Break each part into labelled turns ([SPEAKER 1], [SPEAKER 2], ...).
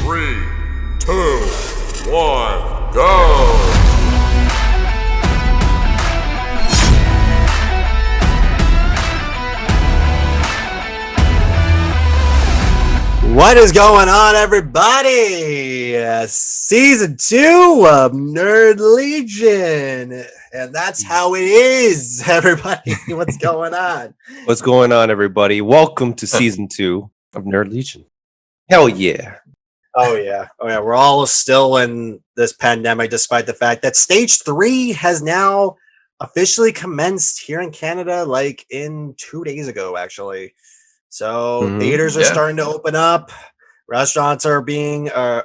[SPEAKER 1] 3, 2, 1, go!
[SPEAKER 2] What is going on, everybody? Season 2 of Nerd Legion. And that's how it is, everybody. What's going on?
[SPEAKER 3] What's going on, everybody? Welcome to Season 2 of Nerd Legion. Hell yeah.
[SPEAKER 2] Oh, yeah. We're all still in this pandemic, despite the fact that Stage 3 has now officially commenced here in Canada, like in 2 days ago, actually. So theaters are starting to open up. Restaurants are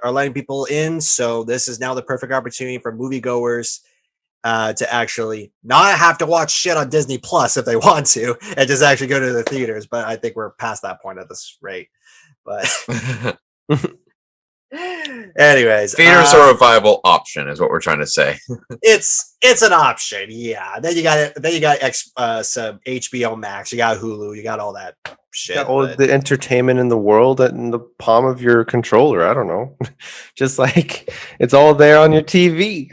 [SPEAKER 2] letting people in. So this is now the perfect opportunity for moviegoers to actually not have to watch shit on Disney Plus if they want to, and just actually go to the theaters. But I think we're past that point at this rate. But anyways,
[SPEAKER 4] theaters are a viable option, is what we're trying to say.
[SPEAKER 2] it's an option, yeah. Then you got some HBO Max, you got Hulu, you got all that shit.
[SPEAKER 3] Got all the entertainment in the world in the palm of your controller. I don't know, just like it's all there on your TV,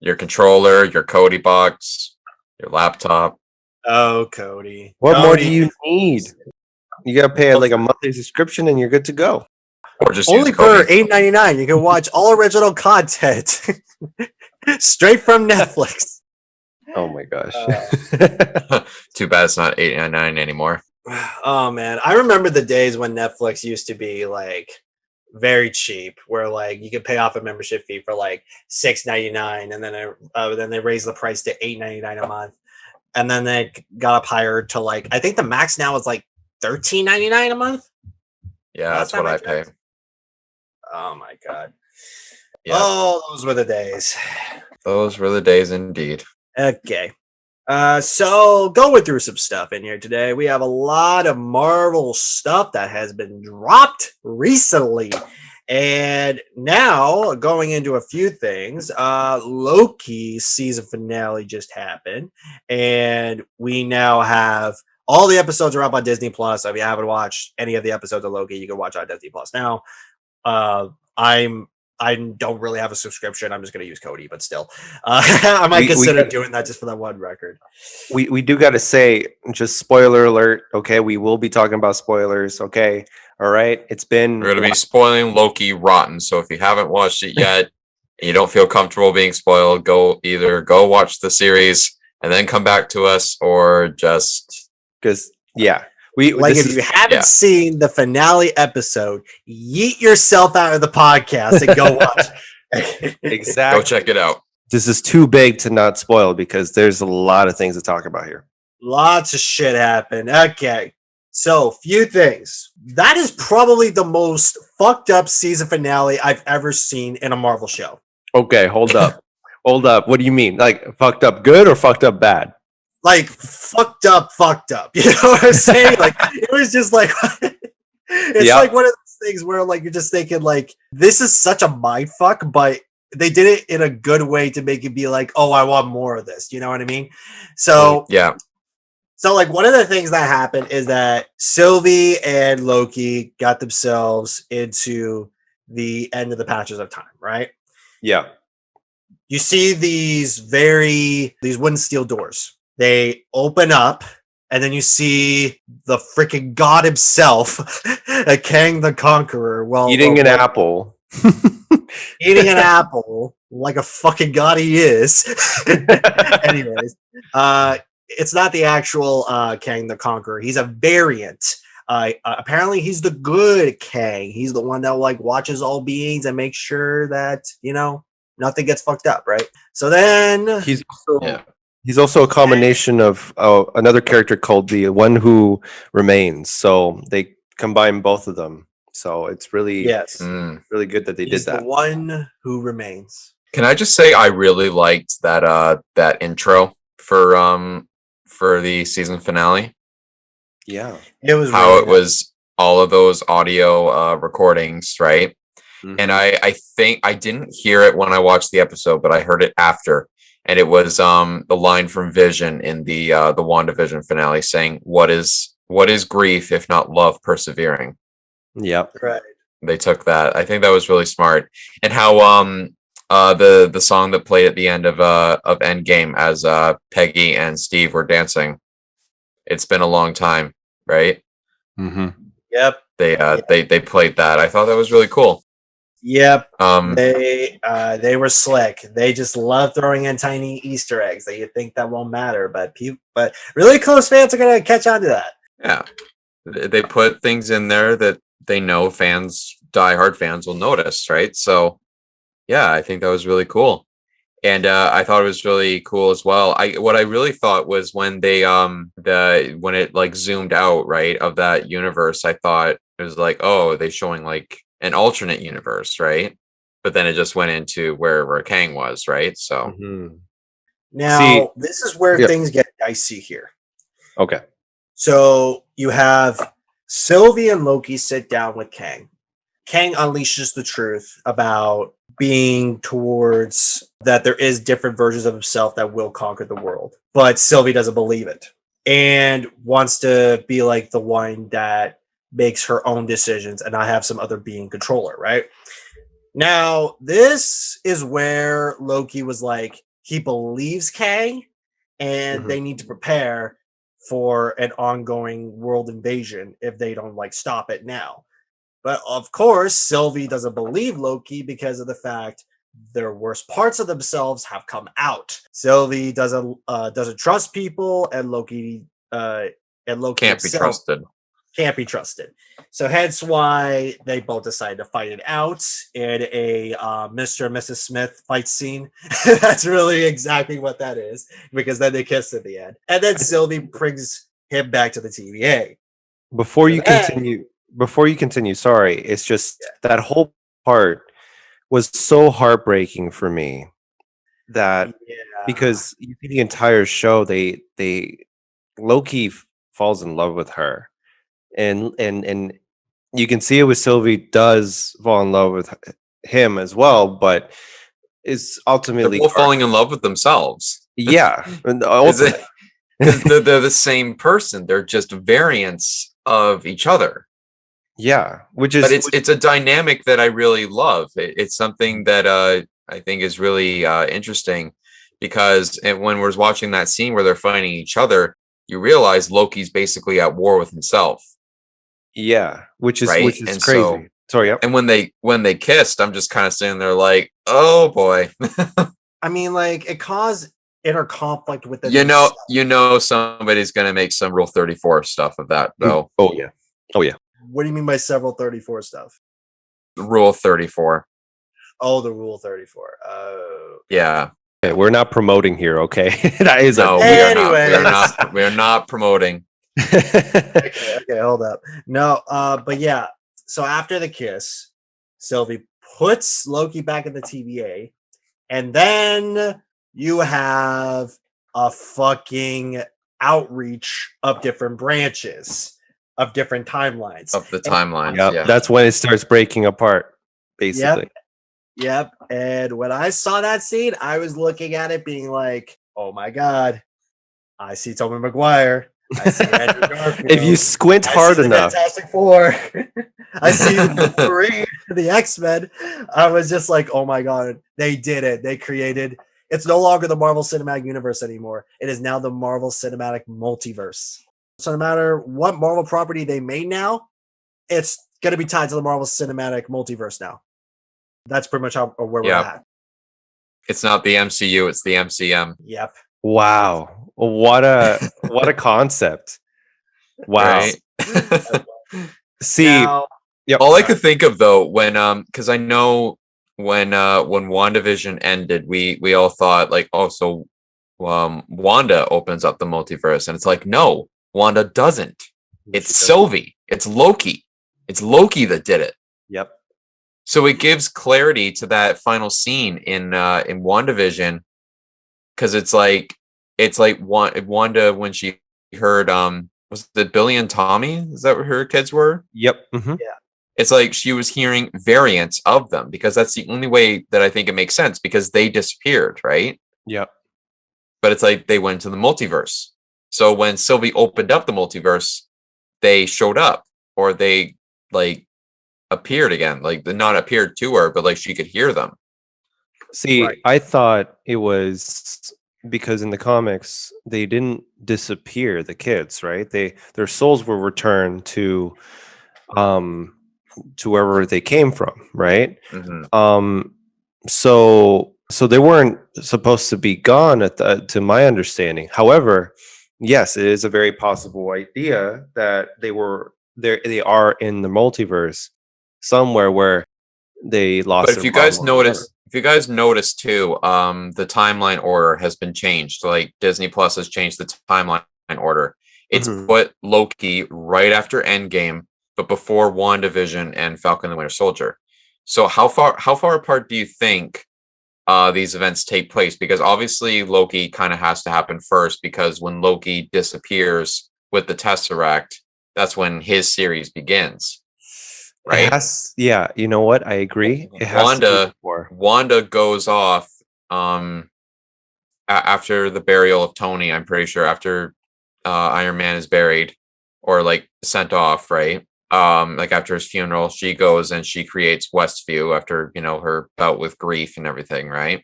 [SPEAKER 4] your controller, your Kodi box, your laptop.
[SPEAKER 2] Oh, Cody!
[SPEAKER 3] What more do you need? You gotta pay like a monthly subscription, and you're good to go.
[SPEAKER 4] Or just
[SPEAKER 2] only for $8.99. You can watch all original content straight from Netflix.
[SPEAKER 3] Oh my gosh!
[SPEAKER 4] Too bad it's not $8.99 anymore.
[SPEAKER 2] Oh man, I remember the days when Netflix used to be like very cheap, where like you could pay off a membership fee for like $6.99, and then they raised the price to $8.99 a month, and then they got up higher to like I think the max now is like $13.99 a month.
[SPEAKER 4] Yeah, that's what I pay.
[SPEAKER 2] Oh my god!
[SPEAKER 4] Yep.
[SPEAKER 2] Oh, those were the days.
[SPEAKER 4] Those were the days indeed.
[SPEAKER 2] Okay. So going through some stuff in here today. We have a lot of Marvel stuff that has been dropped recently. And now going into a few things, Loki season finale just happened. And we now have all the episodes are up on Disney Plus. So if you haven't watched any of the episodes of Loki, you can watch on Disney Plus now. I don't really have a subscription. I'm just going to use Kodi, but still, I might consider doing that just for that one record.
[SPEAKER 3] We do got to say, just spoiler alert. Okay, we will be talking about spoilers. Okay, all right. We're
[SPEAKER 4] going to be spoiling Loki Rotten. So if you haven't watched it yet, and you don't feel comfortable being spoiled, go watch the series and then come back to us, or just
[SPEAKER 3] because
[SPEAKER 2] if you haven't seen the finale episode, yeet yourself out of the podcast and go watch it.
[SPEAKER 3] Exactly.
[SPEAKER 4] Go check it out.
[SPEAKER 3] This is too big to not spoil because there's a lot of things to talk about here.
[SPEAKER 2] Lots of shit happened. Okay. So, few things. That is probably the most fucked up season finale I've ever seen in a Marvel show.
[SPEAKER 3] Okay, hold up. Hold up. What do you mean? Like fucked up good or fucked up bad?
[SPEAKER 2] Like fucked up. You know what I'm saying? Like it was just like it's like one of those things where like you're just thinking like this is such a mindfuck, but they did it in a good way to make it be like, oh, I want more of this. You know what I mean? So
[SPEAKER 4] yeah.
[SPEAKER 2] So like one of the things that happened is that Sylvie and Loki got themselves into the end of the Patches of Time, right?
[SPEAKER 3] Yeah.
[SPEAKER 2] You see these wooden steel doors. They open up, and then you see the freaking god himself, Kang the Conqueror,
[SPEAKER 3] eating an apple.
[SPEAKER 2] Eating an apple like a fucking god he is. Anyways, it's not the actual Kang the Conqueror. He's a variant. Apparently, he's the good Kang. He's the one that like watches all beings and makes sure that nothing gets fucked up, right? So then
[SPEAKER 3] He's also a combination of another character called the One Who Remains. So they combine both of them. So it's really, really good that they did that.
[SPEAKER 2] The One Who Remains.
[SPEAKER 4] Can I just say I really liked that intro for the season finale?
[SPEAKER 3] Yeah,
[SPEAKER 2] it was
[SPEAKER 4] how it was all of those audio recordings, right? Mm-hmm. And I think I didn't hear it when I watched the episode, but I heard it after. And it was the line from Vision in the WandaVision finale saying, what is grief if not love persevering?
[SPEAKER 3] Yep.
[SPEAKER 2] Right.
[SPEAKER 4] they took that. I think that was really smart. And how the song that played at the end of Endgame as Peggy and Steve were dancing. It's been a long time, right?
[SPEAKER 3] Mm-hmm.
[SPEAKER 2] Yep.
[SPEAKER 4] They played that. I thought that was really cool.
[SPEAKER 2] Yep. They were slick. They just love throwing in tiny Easter eggs that you think that won't matter, but really close fans are gonna catch on to that.
[SPEAKER 4] Yeah, they put things in there that they know diehard fans will notice, right? So, yeah, I think that was really cool, and I thought it was really cool as well. What I really thought was when they when it like zoomed out, right, of that universe, I thought it was like, oh, they showing like an alternate universe, right? But then it just went into where Kang was, right? So
[SPEAKER 2] now this is where things get dicey here.
[SPEAKER 3] Okay.
[SPEAKER 2] So you have Sylvie and Loki sit down with Kang. Kang unleashes the truth about being towards that there is different versions of himself that will conquer the world. But Sylvie doesn't believe it and wants to be like the one that makes her own decisions and not have some other being controller, right? Now, this is where Loki was like, he believes Kang and they need to prepare for an ongoing world invasion if they don't like stop it now. But of course, Sylvie doesn't believe Loki because of the fact their worst parts of themselves have come out. Sylvie doesn't trust people, and Loki
[SPEAKER 4] can't be trusted.
[SPEAKER 2] Can't be trusted. So hence why they both decided to fight it out in a Mr. and Mrs. Smith fight scene. That's really exactly what that is, because then they kiss at the end. And then Sylvie brings him back to the TVA.
[SPEAKER 3] Before you continue, sorry, it's just that whole part was so heartbreaking for me that because you see the entire show, they Loki falls in love with her. And you can see it with Sylvie does fall in love with him as well, but is ultimately
[SPEAKER 4] they're both falling in love with themselves.
[SPEAKER 3] Yeah,
[SPEAKER 4] they're the same person. They're just variants of each other.
[SPEAKER 3] Yeah, but
[SPEAKER 4] it's a dynamic that I really love. It's something that I think is really interesting because when we're watching that scene where they're fighting each other, you realize Loki's basically at war with himself.
[SPEAKER 3] Yeah, which is crazy.
[SPEAKER 4] So,
[SPEAKER 3] sorry,
[SPEAKER 4] and when they kissed, I'm just kind of sitting there like, oh boy.
[SPEAKER 2] I mean, like it caused inner conflict with the
[SPEAKER 4] you know somebody's gonna make some Rule 34 stuff of that though.
[SPEAKER 3] Oh yeah.
[SPEAKER 2] What do you mean by several 34 stuff?
[SPEAKER 4] Rule 34.
[SPEAKER 2] Oh, the Rule 34.
[SPEAKER 4] Yeah.
[SPEAKER 3] Okay, we're not promoting here, okay? That is
[SPEAKER 4] we are not promoting.
[SPEAKER 2] Okay, hold up. No, but yeah. So after the kiss, Sylvie puts Loki back in the TVA, and then you have a fucking outreach of different branches, of different timelines.
[SPEAKER 4] Of the timelines.
[SPEAKER 3] Yeah. That's when it starts breaking apart, basically.
[SPEAKER 2] Yep. And when I saw that scene, I was looking at it being like, oh my God, I see Tobey Maguire. I see Andrew Garfield.
[SPEAKER 3] If you squint hard enough.
[SPEAKER 2] Fantastic Four. I see the X-Men. I was just like, oh my God, they did it. They created, it's no longer the Marvel Cinematic Universe anymore. It is now the Marvel Cinematic Multiverse. So no matter what Marvel property they made now, it's going to be tied to the Marvel Cinematic Multiverse now. That's pretty much where we're at.
[SPEAKER 4] It's not the MCU, it's the MCM.
[SPEAKER 2] Yep.
[SPEAKER 3] Wow. What a concept. Wow.
[SPEAKER 4] Right?
[SPEAKER 3] See,
[SPEAKER 4] all I could think of though, when because I know when WandaVision ended, we all thought like, oh, so Wanda opens up the multiverse, and it's like, no, Wanda doesn't. It's Sylvie. It's Loki. It's Loki that did it.
[SPEAKER 3] Yep.
[SPEAKER 4] So it gives clarity to that final scene in WandaVision, because it's like Wanda when she heard was it Billy and Tommy? Is that what her kids were?
[SPEAKER 3] Yep. Mm-hmm.
[SPEAKER 2] Yeah.
[SPEAKER 4] It's like she was hearing variants of them, because that's the only way that I think it makes sense, because they disappeared, right?
[SPEAKER 3] Yep.
[SPEAKER 4] But it's like they went to the multiverse. So when Sylvie opened up the multiverse, they showed up, or they like appeared again, like not appeared to her, but like she could hear them.
[SPEAKER 3] See, I thought it was because in the comics they didn't disappear, the kids, right? Their souls were returned to wherever they came from, right? So they weren't supposed to be gone to my understanding. However, yes, it is a very possible idea that they are in the multiverse somewhere where they lost.
[SPEAKER 4] But if you guys notice too, the timeline order has been changed. Like Disney Plus has changed the timeline order. It's put Loki right after Endgame, but before WandaVision and Falcon and the Winter Soldier. So how far apart do you think these events take place? Because obviously Loki kind of has to happen first, because when Loki disappears with the Tesseract, that's when his series begins. Right?
[SPEAKER 3] Yeah, you know what? I agree.
[SPEAKER 4] Wanda goes off after the burial of Tony, I'm pretty sure, after Iron Man is buried or like sent off, right? Like after his funeral, she goes and she creates Westview after, her bout with grief and everything, right?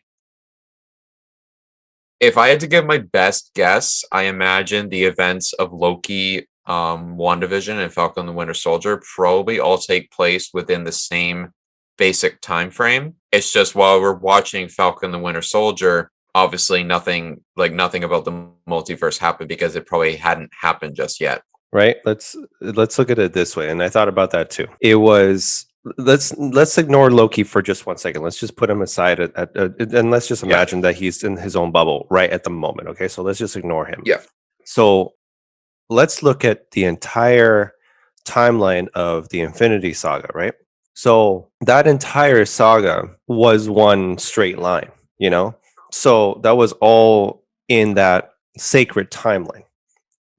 [SPEAKER 4] If I had to give my best guess, I imagine the events of Loki, WandaVision, and Falcon and the Winter Soldier probably all take place within the same basic time frame. It's just while we're watching Falcon and the Winter Soldier, obviously nothing about the multiverse happened because it probably hadn't happened just yet.
[SPEAKER 3] Right. Let's look at it this way. And I thought about that too. It was let's ignore Loki for just 1 second. Let's just put him aside and let's just imagine that he's in his own bubble right at the moment. Okay. So let's just ignore him.
[SPEAKER 4] Yeah.
[SPEAKER 3] So let's look at the entire timeline of the Infinity Saga, right? So that entire saga was one straight line, So that was all in that sacred timeline.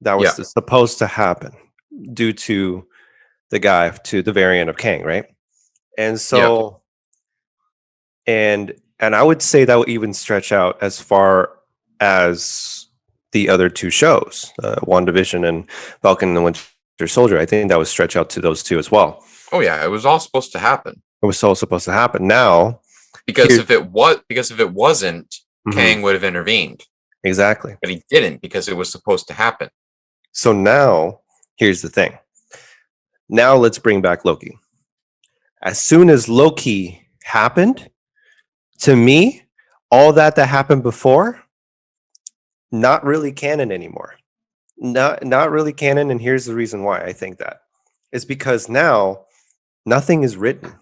[SPEAKER 3] That was supposed to happen due to the variant of Kang, right? And so, and I would say that would even stretch out as far as the other two shows, WandaVision and Falcon and the Winter Soldier. I think that would stretch out to those two as well.
[SPEAKER 4] Oh yeah, it was all supposed to happen.
[SPEAKER 3] It was all supposed to happen. Now,
[SPEAKER 4] because if it wasn't, Kang would have intervened.
[SPEAKER 3] Exactly.
[SPEAKER 4] But he didn't because it was supposed to happen.
[SPEAKER 3] So now, here's the thing. Now let's bring back Loki. As soon as Loki happened, to me, all that happened before, not really canon anymore. Not really canon, and here's the reason why I think that. It's because now nothing is written,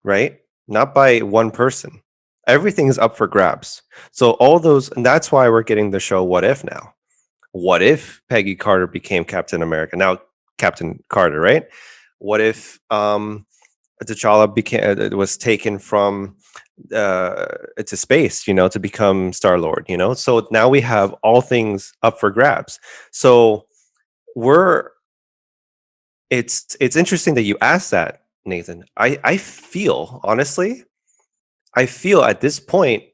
[SPEAKER 3] right? Not by one person. Everything is up for grabs. So all those, and that's why we're getting the show What If now. What if Peggy Carter became Captain America? Now Captain Carter, right? What if T'Challa was taken from to space, to become Star-Lord, So now we have all things up for grabs. So it's interesting that you asked that, Nathan. I feel, honestly, at this point,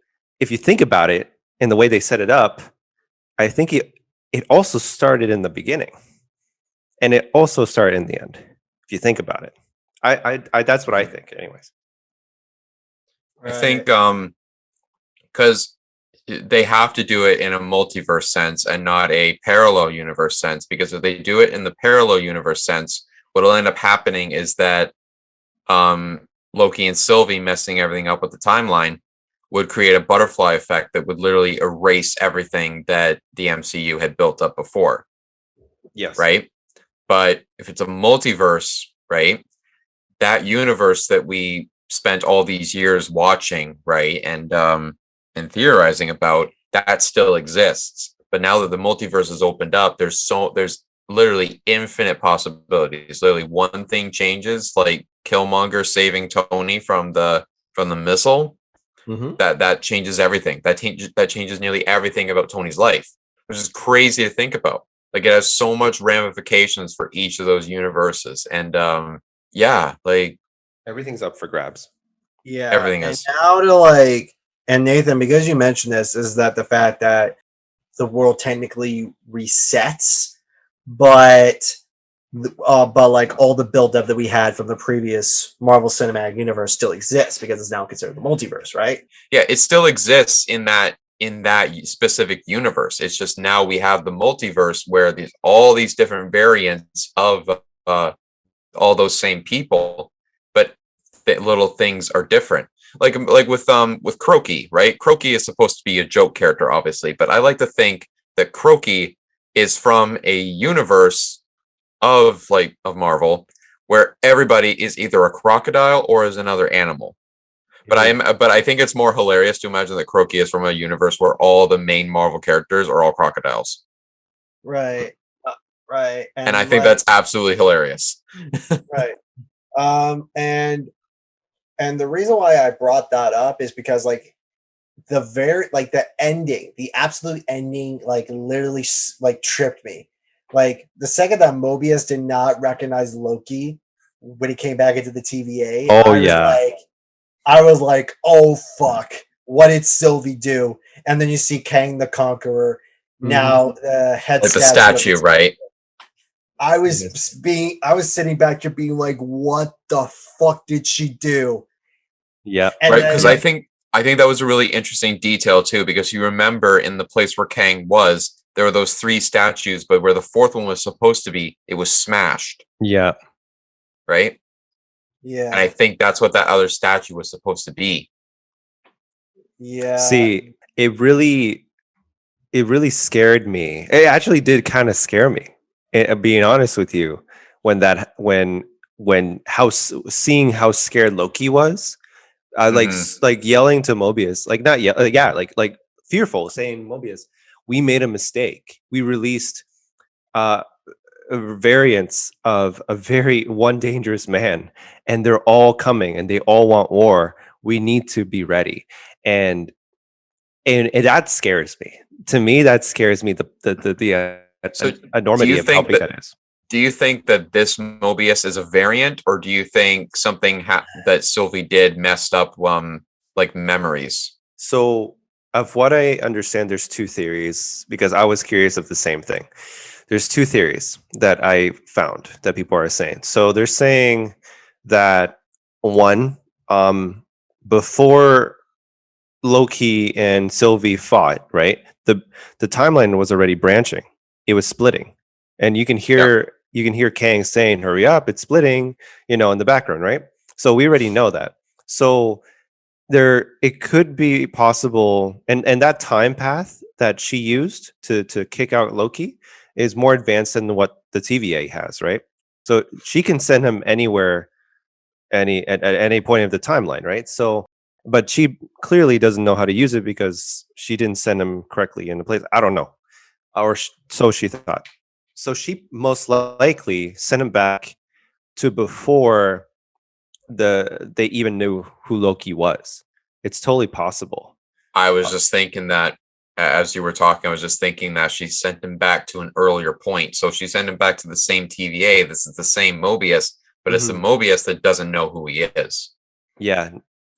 [SPEAKER 3] if you think about it and the way they set it up, I think it also started in the beginning and it also started in the end. If you think about it, I that's what I think anyways.
[SPEAKER 4] I think, because they have to do it in a multiverse sense and not a parallel universe sense, because if they do it in the parallel universe sense, what will end up happening is that, Loki and Sylvie messing everything up with the timeline would create a butterfly effect that would literally erase everything that the MCU had built up before.
[SPEAKER 3] Yes.
[SPEAKER 4] Right? But if it's a multiverse, right, that universe that we spent all these years watching, right, and theorizing about, that still exists. But now that the multiverse is opened up, there's literally infinite possibilities. Literally one thing changes, like Killmonger saving Tony from the missile. That changes everything. That changes nearly everything about Tony's life, which is crazy to think about. Like, it has so much ramifications for each of those universes, and like
[SPEAKER 3] everything's up for grabs.
[SPEAKER 2] Yeah,
[SPEAKER 3] everything
[SPEAKER 2] and
[SPEAKER 3] is.
[SPEAKER 2] Now and Nathan, because you mentioned this, is that the fact that the world technically resets, but but like all the buildup that we had from the previous Marvel Cinematic Universe still exists because it's now considered the multiverse, right?
[SPEAKER 4] Yeah, it still exists in that specific universe. It's just now we have the multiverse where all these different variants of all those same people, but the little things are different. Like with Croaky, right? Croaky is supposed to be a joke character, obviously, but I like to think that Croaky is from a universe of Marvel where everybody is either a crocodile or is another animal. But I think it's more hilarious to imagine that Croaky is from a universe where all the main Marvel characters are all crocodiles.
[SPEAKER 2] Right. Right.
[SPEAKER 4] And I think that's absolutely hilarious.
[SPEAKER 2] Right. And the reason why I brought that up is because the ending, the absolute ending, literally tripped me. Like the second that Mobius did not recognize Loki when he came back into the TVA, I was like, oh fuck, what did Sylvie do? And then you see Kang the Conqueror, now the head
[SPEAKER 4] like the statue, right?
[SPEAKER 2] I was sitting back here being like, what the fuck did she do?
[SPEAKER 3] Yeah.
[SPEAKER 2] And
[SPEAKER 4] right, because I think that was a really interesting detail too, because you remember in the place where Kang was, there were those 3 statues, but where the 4th one was supposed to be, it was smashed.
[SPEAKER 3] Yeah.
[SPEAKER 4] Right?
[SPEAKER 2] Yeah.
[SPEAKER 4] And I think that's what that other statue was supposed to be.
[SPEAKER 2] Yeah.
[SPEAKER 3] See, it really scared me. It actually did kind of scare me, being honest with you, seeing how scared Loki was. Like yelling to Mobius, like fearful, saying, Mobius, we made a mistake. We released variants of a one dangerous man, and they're all coming, and they all want war. We need to be ready, and that scares me. To me, that scares me. The enormity of how big that is.
[SPEAKER 4] Do you think that this Mobius is a variant, or do you think something that Sylvie did messed up memories?
[SPEAKER 3] So, of what I understand, there's 2 theories, because I was curious of the same thing. There's 2 theories that I found that people are saying. So they're saying that one, before Loki and Sylvie fought, right? The timeline was already branching. It was splitting, and you can hear Kang saying, "Hurry up, it's splitting," in the background, right? So we already know that. So it could be possible, and that time path that she used to kick out Loki is more advanced than what the TVA has, right? So she can send him anywhere, at any point of the timeline, right? So, but she clearly doesn't know how to use it because she didn't send him correctly in the place. I don't know, or so she thought. So she most likely sent him back to before they even knew who Loki was. It's totally possible.
[SPEAKER 4] I was just thinking that as you were talking, I was just thinking that she sent him back to an earlier point. So she sent him back to the same TVA. This is the same Mobius, but it's the Mobius that doesn't know who he is.
[SPEAKER 3] Yeah.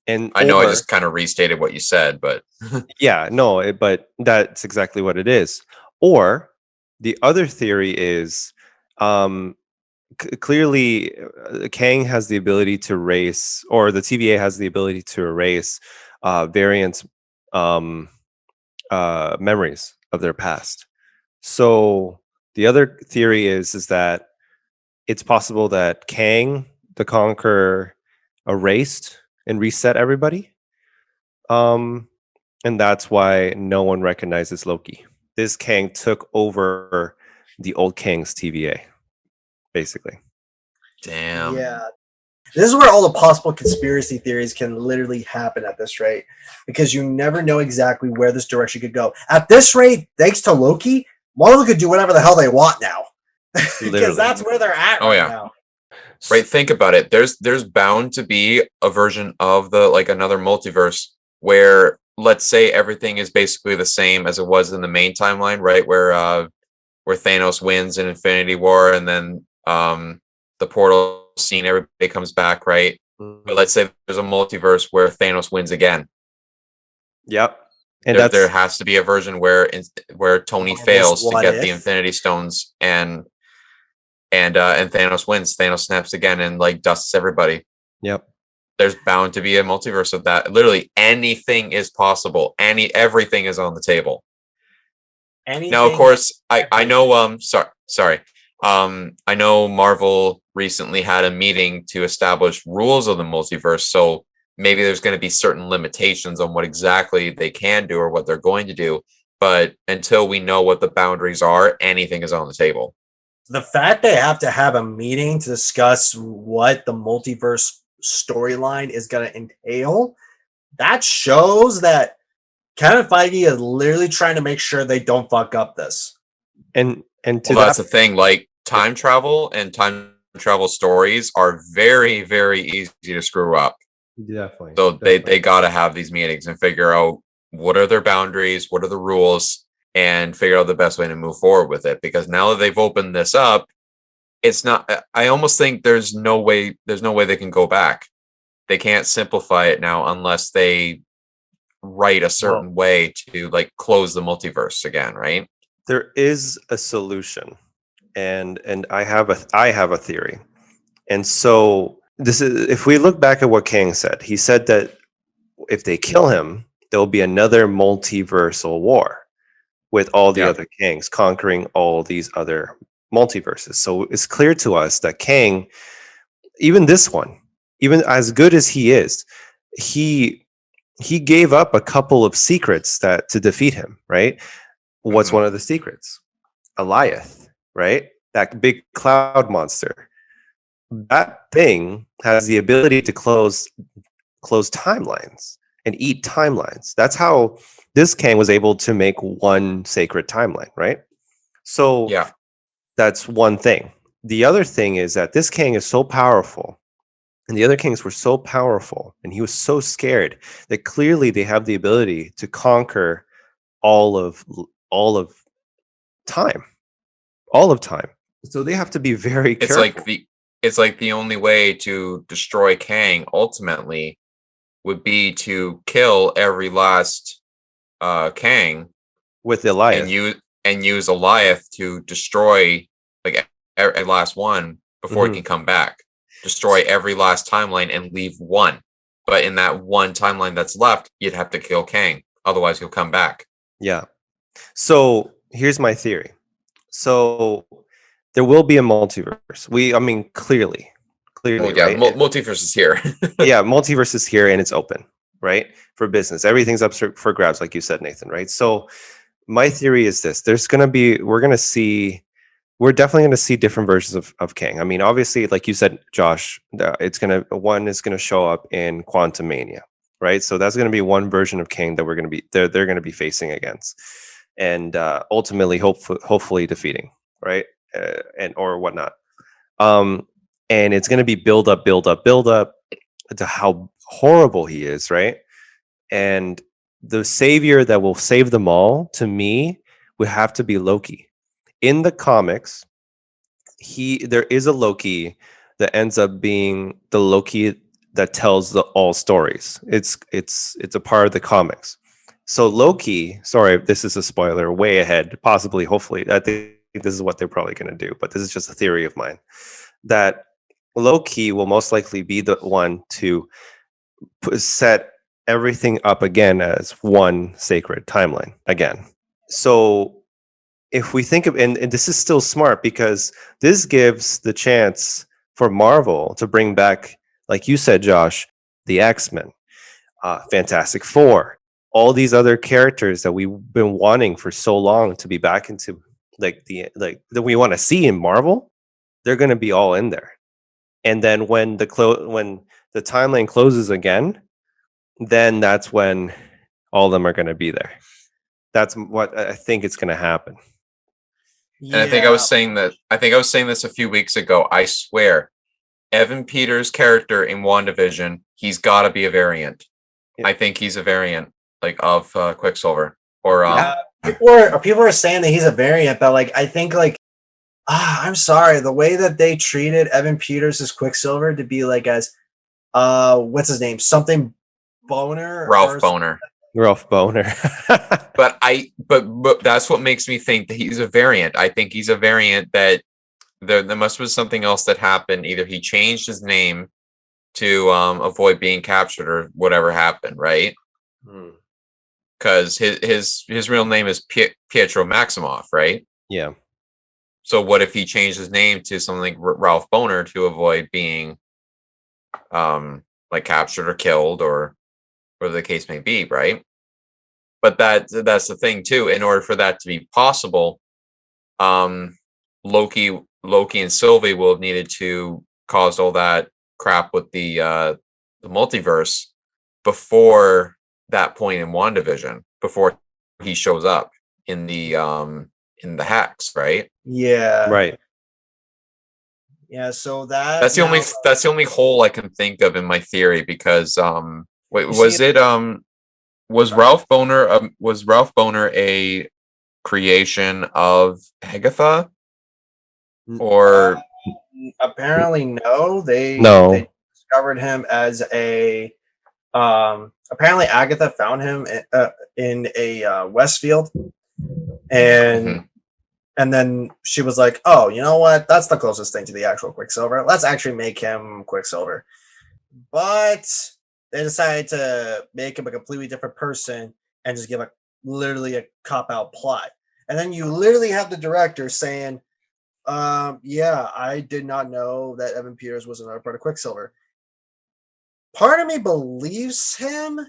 [SPEAKER 3] And
[SPEAKER 4] I know I just kind of restated what you said, but
[SPEAKER 3] yeah, no, but that's exactly what it is. Or the other theory is, clearly Kang has the ability to erase, or the TVA has the ability to erase variants memories of their past. So the other theory is that it's possible that Kang the Conqueror erased and reset everybody, and that's why no one recognizes Loki. This Kang took over the old Kang's TVA, basically.
[SPEAKER 4] Damn.
[SPEAKER 2] Yeah. This is where all the possible conspiracy theories can literally happen at this rate, because you never know exactly where this direction could go. At this rate, thanks to Loki, Marvel could do whatever the hell they want now, because that's where they're at now.
[SPEAKER 4] Right, think about it. There's bound to be a version of another multiverse where, let's say, everything is basically the same as it was in the main timeline, right? Where Thanos wins in Infinity War, and then the portal scene, everybody comes back, right? But let's say there's a multiverse where Thanos wins again.
[SPEAKER 3] Yep. And
[SPEAKER 4] there has to be a version where Tony fails to get the Infinity Stones, and and Thanos wins. Thanos snaps again and like dusts everybody.
[SPEAKER 3] Yep.
[SPEAKER 4] There's bound to be a multiverse of that. Literally anything is possible. Everything is on the table. Now, of course, I know. Sorry. I know Marvel recently had a meeting to establish rules of the multiverse. So maybe there's going to be certain limitations on what exactly they can do or what they're going to do. But until we know what the boundaries are, anything is on the table.
[SPEAKER 2] The fact they have to have a meeting to discuss what the multiverse storyline is going to entail, that shows that Kevin Feige is literally trying to make sure they don't fuck up this.
[SPEAKER 3] And
[SPEAKER 4] that's the thing. Like time travel and time travel stories are very, very easy to screw up.
[SPEAKER 3] Definitely.
[SPEAKER 4] So they got to have these meetings and figure out what are their boundaries, what are the rules, and figure out the best way to move forward with it. Because now that they've opened this up, it's not. I almost think there's no way they can go back. They can't simplify it now unless they write a certain way to like close the multiverse again, right?
[SPEAKER 3] There is a solution, and I have a theory. And so this is, if we look back at what Kang said, he said that if they kill him, there will be another multiversal war with all the other Kangs conquering all these other multiverses. So it's clear to us that Kang, even this one, even as good as he is, he gave up a couple of secrets that to defeat him, right? What's one of the secrets? Goliath, right? That big cloud monster. That thing has the ability to close timelines and eat timelines. That's how this Kang was able to make one sacred timeline, right? So that's one thing. The other thing is that this Kang is so powerful, and the other Kangs were so powerful, and he was so scared that clearly they have the ability to conquer all of time. So they have to be very careful.
[SPEAKER 4] It's like the only way to destroy Kang ultimately would be to kill every last Kang
[SPEAKER 3] with Goliath
[SPEAKER 4] and use Goliath to destroy like every last one before he can come back. Destroy every last timeline and leave one. But in that one timeline that's left, you'd have to kill Kang. Otherwise, he'll come back.
[SPEAKER 3] Yeah. So here's my theory. So there will be a multiverse. Clearly. Right?
[SPEAKER 4] Multiverse is here.
[SPEAKER 3] Yeah, multiverse is here and it's open, right? For business. Everything's up for grabs, like you said, Nathan, right? So my theory is this. We're definitely going to see different versions of Kang. I mean, obviously, like you said, Josh, one is going to show up in Quantum Mania, right? So that's going to be one version of Kang that they're going to be facing against, and ultimately, hopefully defeating, right? And or whatnot. And it's going to be build up to how horrible he is, right? And the savior that will save them all, to me, would have to be Loki. In the comics, there is a Loki that ends up being the Loki that tells all stories. It's a part of the comics. So Loki, sorry, this is a spoiler, way ahead, possibly, hopefully. I think this is what they're probably going to do, but this is just a theory of mine, that Loki will most likely be the one to set everything up again as one sacred timeline again. So if we think of, and this is still smart because this gives the chance for Marvel to bring back, like you said, Josh, the X-Men, Fantastic Four, all these other characters that we've been wanting for so long to be back into that we want to see in Marvel. They're going to be all in there. And then when the timeline closes again, then that's when all of them are going to be there. That's what I think it's going to happen.
[SPEAKER 4] And I think I was saying this a few weeks ago. I swear, Evan Peters' character in WandaVision, he's got to be a variant. Yeah. I think he's a variant, like of Quicksilver. Or
[SPEAKER 2] people are saying that he's a variant, but like I think like I'm sorry, the way that they treated Evan Peters as Quicksilver to be like as what's his name? Something Boner?
[SPEAKER 4] Ralph Boner.
[SPEAKER 3] Ralph Boner.
[SPEAKER 4] but that's what makes me think that he's a variant. I think he's a variant that there must have been something else that happened. Either he changed his name to avoid being captured or whatever happened, right? Because his real name is Pietro Maximoff, right?
[SPEAKER 3] Yeah.
[SPEAKER 4] So what if he changed his name to something like Ralph Boner to avoid being like captured or killed or whatever the case may be, right? But that's the thing too. In order for that to be possible, Loki and Sylvie will have needed to cause all that crap with the multiverse before that point in WandaVision, before he shows up in the Hex, right?
[SPEAKER 2] Yeah.
[SPEAKER 3] Right.
[SPEAKER 2] Yeah, so that
[SPEAKER 4] that's the only hole I can think of in my theory, because wait, was Ralph Boner a creation of Agatha? Or
[SPEAKER 2] apparently no. They discovered him as a apparently Agatha found him in a Westfield, and then she was like, oh, you know what, that's the closest thing to the actual Quicksilver, let's actually make him Quicksilver. But they decided to make him a completely different person and just give literally a cop-out plot. And then you literally have the director saying, yeah, I did not know that Evan Peters was another part of Quicksilver. Part of me believes him,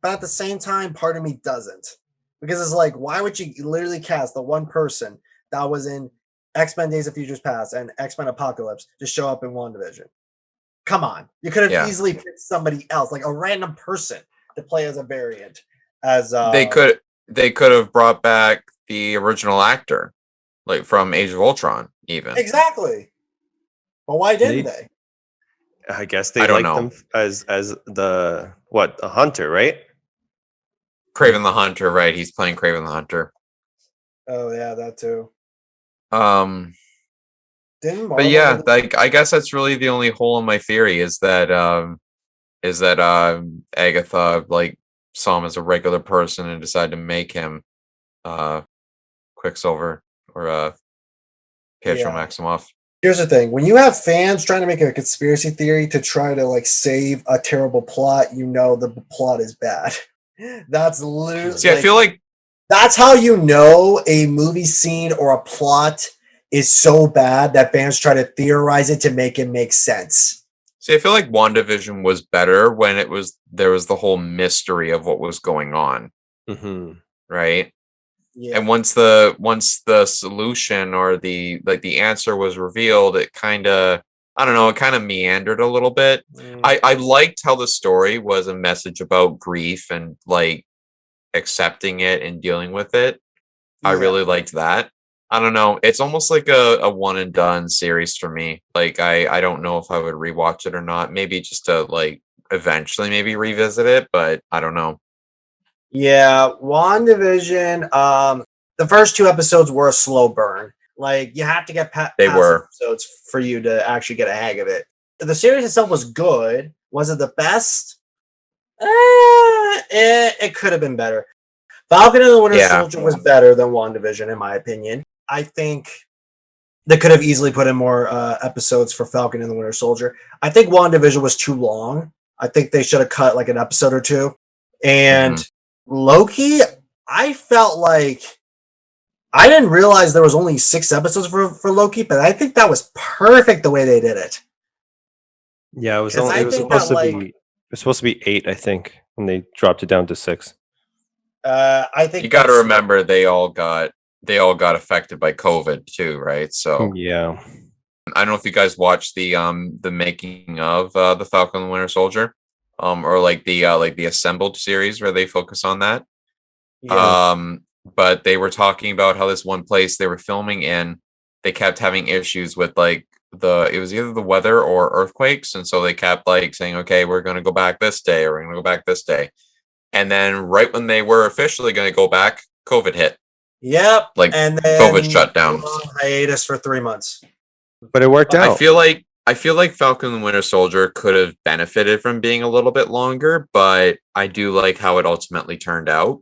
[SPEAKER 2] but at the same time, part of me doesn't. Because it's like, why would you literally cast the one person that was in X-Men Days of Futures Past and X-Men Apocalypse to show up in WandaVision? Come on. You could have easily picked somebody else, like a random person to play as a variant. As
[SPEAKER 4] they could have brought back the original actor, like from Age of Ultron, even.
[SPEAKER 2] Exactly. But why didn't they?
[SPEAKER 3] I guess they liked them as a hunter, right?
[SPEAKER 4] Kraven the Hunter, right? He's playing Kraven the Hunter.
[SPEAKER 2] Oh yeah, that too.
[SPEAKER 4] But yeah, like I guess that's really the only hole in my theory is that Agatha like saw him as a regular person and decided to make him Quicksilver or Pietro Maximoff.
[SPEAKER 2] Here's the thing: when you have fans trying to make a conspiracy theory to try to like save a terrible plot, you know the plot is bad. That's literally.
[SPEAKER 4] See, I feel like
[SPEAKER 2] that's how you know a movie scene or a plot is so bad that fans try to theorize it to make it make sense.
[SPEAKER 4] See, I feel like WandaVision was better when there was the whole mystery of what was going on, right? Yeah. And once the solution or the answer was revealed, it kind of, I don't know, it kind of meandered a little bit. I liked how the story was a message about grief and like accepting it and dealing with it. Yeah. I really liked that. I don't know. It's almost like a one and done series for me. Like I don't know if I would rewatch it or not. Maybe just to like eventually maybe revisit it, but I don't know.
[SPEAKER 2] Yeah, WandaVision, the first 2 episodes were a slow burn. Like, you have to get past episodes for you to actually get a hang of it. The series itself was good. Was it the best? It could have been better. Falcon and the Winter Soldier was better than WandaVision, in my opinion. I think they could have easily put in more episodes for Falcon and the Winter Soldier. I think WandaVision was too long. I think they should have cut like an episode or 2. And Loki, I felt like I didn't realize there was only 6 episodes for Loki, but I think that was perfect the way they did it.
[SPEAKER 3] Yeah, it was supposed to be 8, I think, and they dropped it down to 6.
[SPEAKER 2] I think
[SPEAKER 4] you got to remember they all got affected by COVID too, right? So
[SPEAKER 3] yeah,
[SPEAKER 4] I don't know if you guys watched the making of the Falcon and the Winter Soldier. Or like the Assembled series where they focus on that. Yeah. But they were talking about how this one place they were filming in, they kept having issues with like it was either the weather or earthquakes, and so they kept like saying, okay, we're going to go back this day, or we're going to go back this day, and then right when they were officially going to go back, COVID hit.
[SPEAKER 2] Yep,
[SPEAKER 4] and then COVID shut down.
[SPEAKER 2] Hiatus for 3 months,
[SPEAKER 3] but it worked out.
[SPEAKER 4] I feel like Falcon and the Winter Soldier could have benefited from being a little bit longer, but I do like how it ultimately turned out.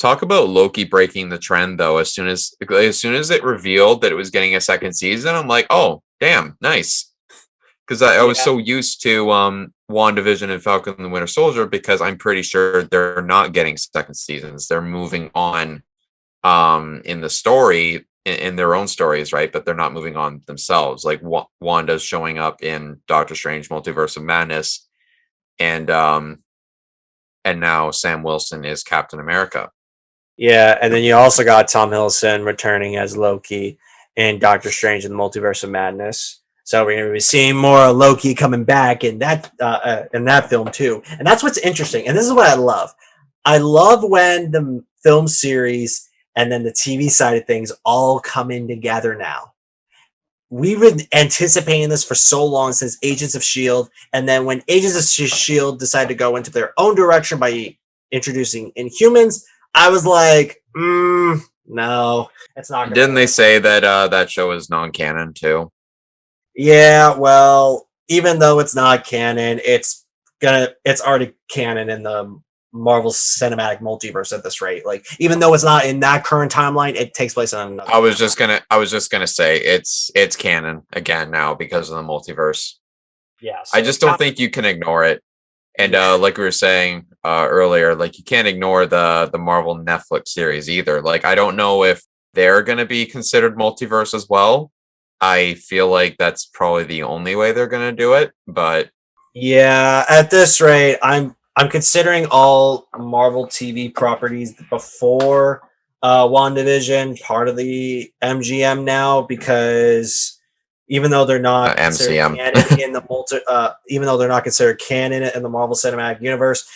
[SPEAKER 4] Talk about Loki breaking the trend, though. As soon as it revealed that it was getting a second season, I'm like, oh, damn, nice. Because I was so used to WandaVision and Falcon and the Winter Soldier, because I'm pretty sure they're not getting second seasons. They're moving on in the story, in their own stories, right? But they're not moving on themselves. Like Wanda's showing up in Doctor Strange Multiverse of Madness, and now Sam Wilson is Captain America.
[SPEAKER 2] Yeah, and then you also got Tom Hiddleston returning as Loki in Doctor Strange in the Multiverse of Madness. So we're going to be seeing more Loki coming back in that film too. And that's what's interesting. And this is what I love. I love when the film series and then the TV side of things all come in together now. We've been anticipating this for so long, since Agents of S.H.I.E.L.D. And then when Agents of S.H.I.E.L.D. decided to go into their own direction by introducing Inhumans, I was like, no, it's not gonna
[SPEAKER 4] Didn't they
[SPEAKER 2] work.
[SPEAKER 4] say that that show is non-canon too?
[SPEAKER 2] Yeah, well, even though it's not canon, it's already canon in the Marvel Cinematic Multiverse at this rate. Like, even though it's not in that current timeline, it takes place on another.
[SPEAKER 4] I was just gonna say it's canon again now because of the multiverse.
[SPEAKER 2] Yeah, so
[SPEAKER 4] I just don't think you can ignore it. And like we were saying earlier, like, you can't ignore the Marvel Netflix series either. Like, I don't know if they're gonna be considered multiverse as well. I feel like that's probably the only way they're gonna do it. But
[SPEAKER 2] yeah, at this rate, I'm considering all Marvel TV properties before WandaVision part of the MGM now, because even though they're not considered
[SPEAKER 4] MCM.
[SPEAKER 2] canon in the even though they're not considered canon in the Marvel Cinematic Universe,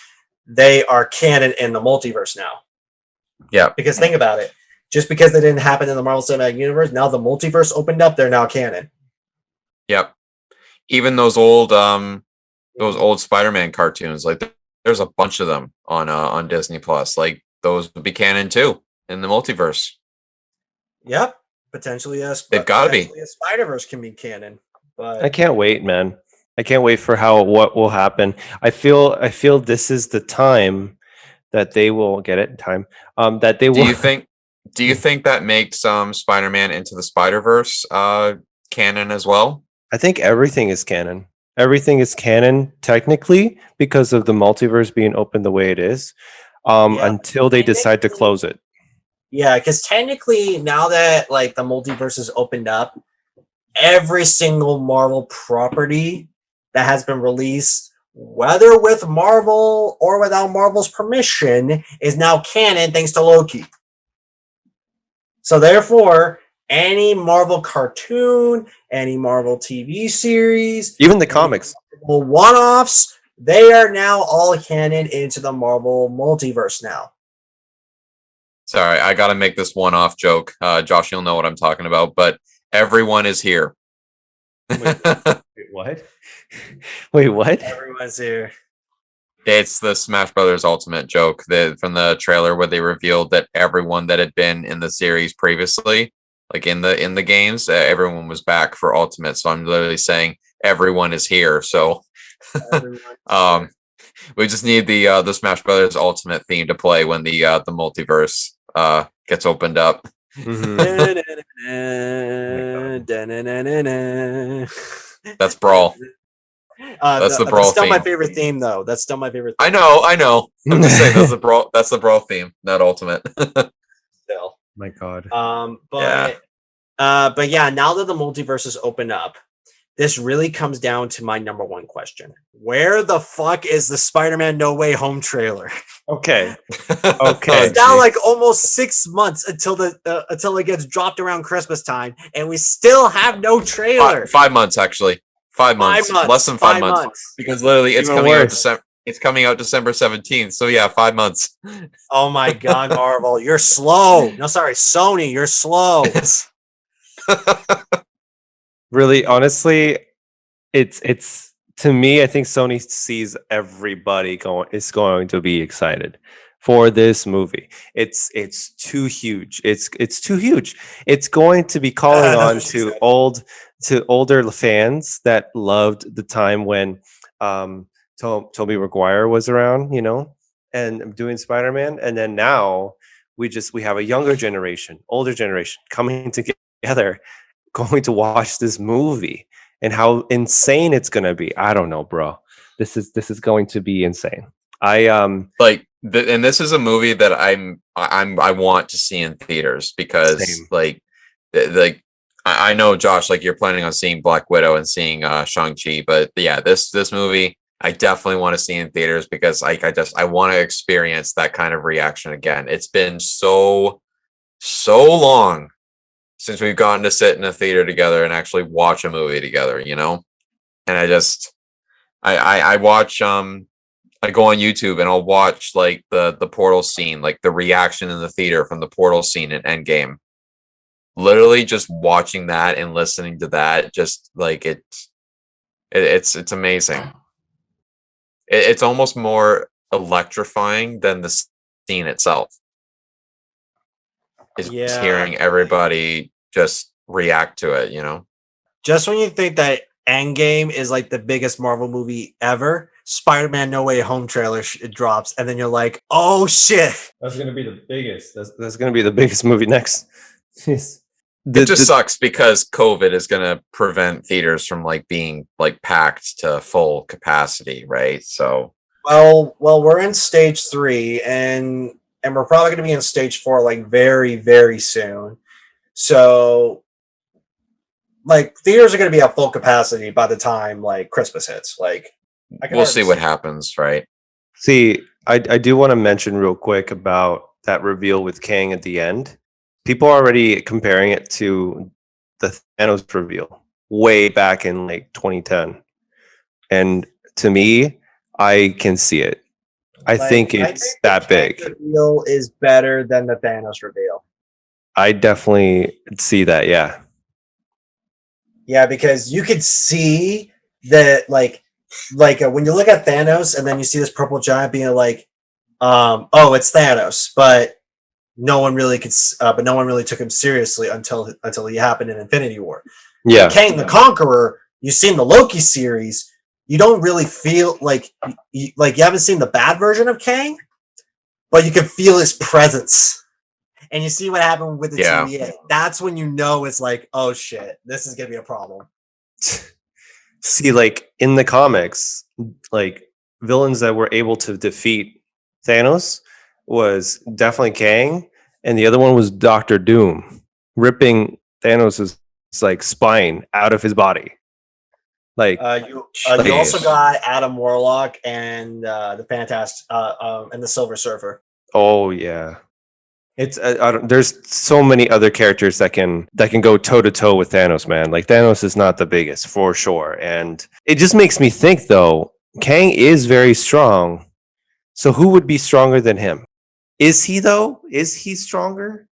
[SPEAKER 2] they are canon in the multiverse now.
[SPEAKER 4] Yeah.
[SPEAKER 2] Because think about it. Just because they didn't happen in the Marvel Cinematic Universe, now the multiverse opened up, they're now canon.
[SPEAKER 4] Yep. Even those old Spider-Man cartoons, like, there's a bunch of them on Disney Plus. Like, those would be canon too in the multiverse.
[SPEAKER 2] Yep. Potentially
[SPEAKER 4] they've got to be.
[SPEAKER 2] A Spider-Verse can be canon. But
[SPEAKER 3] I can't wait, man. I can't wait for what will happen. I feel this is the time that they will get it in time. That they will.
[SPEAKER 4] Do you think that makes Spider-Man into the Spider-Verse canon as well?
[SPEAKER 3] I think everything is canon. Everything is canon technically because of the multiverse being open the way it is, until they decide to close it.
[SPEAKER 2] Yeah, because technically now that like the multiverse is opened up, every single Marvel property that has been released, whether with Marvel or without Marvel's permission, is now canon thanks to Loki. So therefore, any Marvel cartoon, any Marvel TV series,
[SPEAKER 3] even the comics,
[SPEAKER 2] one-offs, they are now all canon into the Marvel multiverse now.
[SPEAKER 4] Sorry, I got to make this one-off joke. Josh, you'll know what I'm talking about, but everyone is here.
[SPEAKER 3] Wait, what? Wait, what?
[SPEAKER 2] Everyone's here.
[SPEAKER 4] It's the Smash Brothers Ultimate joke from the trailer where they revealed that everyone that had been in the series previously, like in the games, everyone was back for Ultimate. So I'm literally saying everyone is here. So we just need the Smash Brothers Ultimate theme to play when the multiverse gets opened up. That's Brawl. That's the Brawl.
[SPEAKER 2] That's still
[SPEAKER 4] theme.
[SPEAKER 2] my favorite theme, though. That's still my favorite theme.
[SPEAKER 4] I know. I'm just saying that's the Brawl. That's the Brawl theme, not Ultimate.
[SPEAKER 2] Still.
[SPEAKER 3] My God.
[SPEAKER 2] But yeah, now that the multiverse is open up, this really comes down to my number one question: where the fuck is the Spider-Man No Way Home trailer?
[SPEAKER 3] Okay.
[SPEAKER 2] It's now like almost 6 months until it gets dropped around Christmas time, and we still have no trailer.
[SPEAKER 4] 5 months, actually. 5 months. Less than 5 months. Because literally, it's coming out December. It's coming out December 17th. So yeah, 5 months.
[SPEAKER 2] Oh my God, Marvel, you're slow. No, sorry, Sony, you're slow.
[SPEAKER 3] Really, honestly, it's to me, I think Sony sees everybody is going to be excited for this movie. It's too huge. It's too huge. It's going to be calling on to older fans that loved the time when Tobey Maguire was around, and doing Spider-Man, and then now we have a younger generation, older generation coming together, going to watch this movie, and how insane it's gonna be. I don't know, bro. This is going to be insane.
[SPEAKER 4] And this is a movie that I want to see in theaters because
[SPEAKER 3] Same.
[SPEAKER 4] I know, Josh, like, you're planning on seeing Black Widow and seeing Shang-Chi, but yeah, this movie I definitely want to see in theaters because I want to experience that kind of reaction again. It's been so long since we've gotten to sit in a theater together and actually watch a movie together, you know? And I watch I go on YouTube and I'll watch like the portal scene, like the reaction in the theater from the portal scene in Endgame. Literally just watching that and listening to that, just like it's amazing. It's almost more electrifying than the scene itself. Is hearing everybody just react to it, you know?
[SPEAKER 2] Just when you think that Endgame is like the biggest Marvel movie ever, Spider-Man No Way Home trailer drops, and then you're like, oh shit.
[SPEAKER 3] That's gonna be the biggest. That's gonna be the biggest movie next.
[SPEAKER 4] It just sucks because COVID is gonna prevent theaters from like being like packed to full capacity, right? So
[SPEAKER 2] well, we're in stage 3 and we're probably gonna be in stage 4 like very, very soon. So like theaters are gonna be at full capacity by the time like Christmas hits. Like
[SPEAKER 4] we'll see what happens, right?
[SPEAKER 3] See, I do want to mention real quick about that reveal with Kang at the end. People are already comparing it to the Thanos reveal way back in like 2010. And to me, I can see it. I think it's that big.
[SPEAKER 2] The reveal is better than the Thanos reveal.
[SPEAKER 3] I definitely see that, yeah.
[SPEAKER 2] Yeah, because you could see that like when you look at Thanos and then you see this purple giant being like, oh, it's Thanos, but no one really took him seriously until he happened in Infinity War.
[SPEAKER 3] Yeah,
[SPEAKER 2] Kang the Conqueror, you've seen the Loki series, you don't really feel like you haven't seen the bad version of Kang, but you can feel his presence. And you see what happened with the TVA. That's when you know it's like, oh shit, this is gonna be a problem.
[SPEAKER 3] See, like in the comics, like villains that were able to defeat Thanos was definitely Kang, and the other one was Doctor Doom, ripping Thanos's like spine out of his body. Like
[SPEAKER 2] you also got Adam Warlock and the Fantastic and the Silver Surfer.
[SPEAKER 3] Oh yeah. It's there's so many other characters that can go toe to toe with Thanos, man. Like Thanos is not the biggest for sure, and it just makes me think though. Kang is very strong, so who would be stronger than him? Is he though? Is he stronger?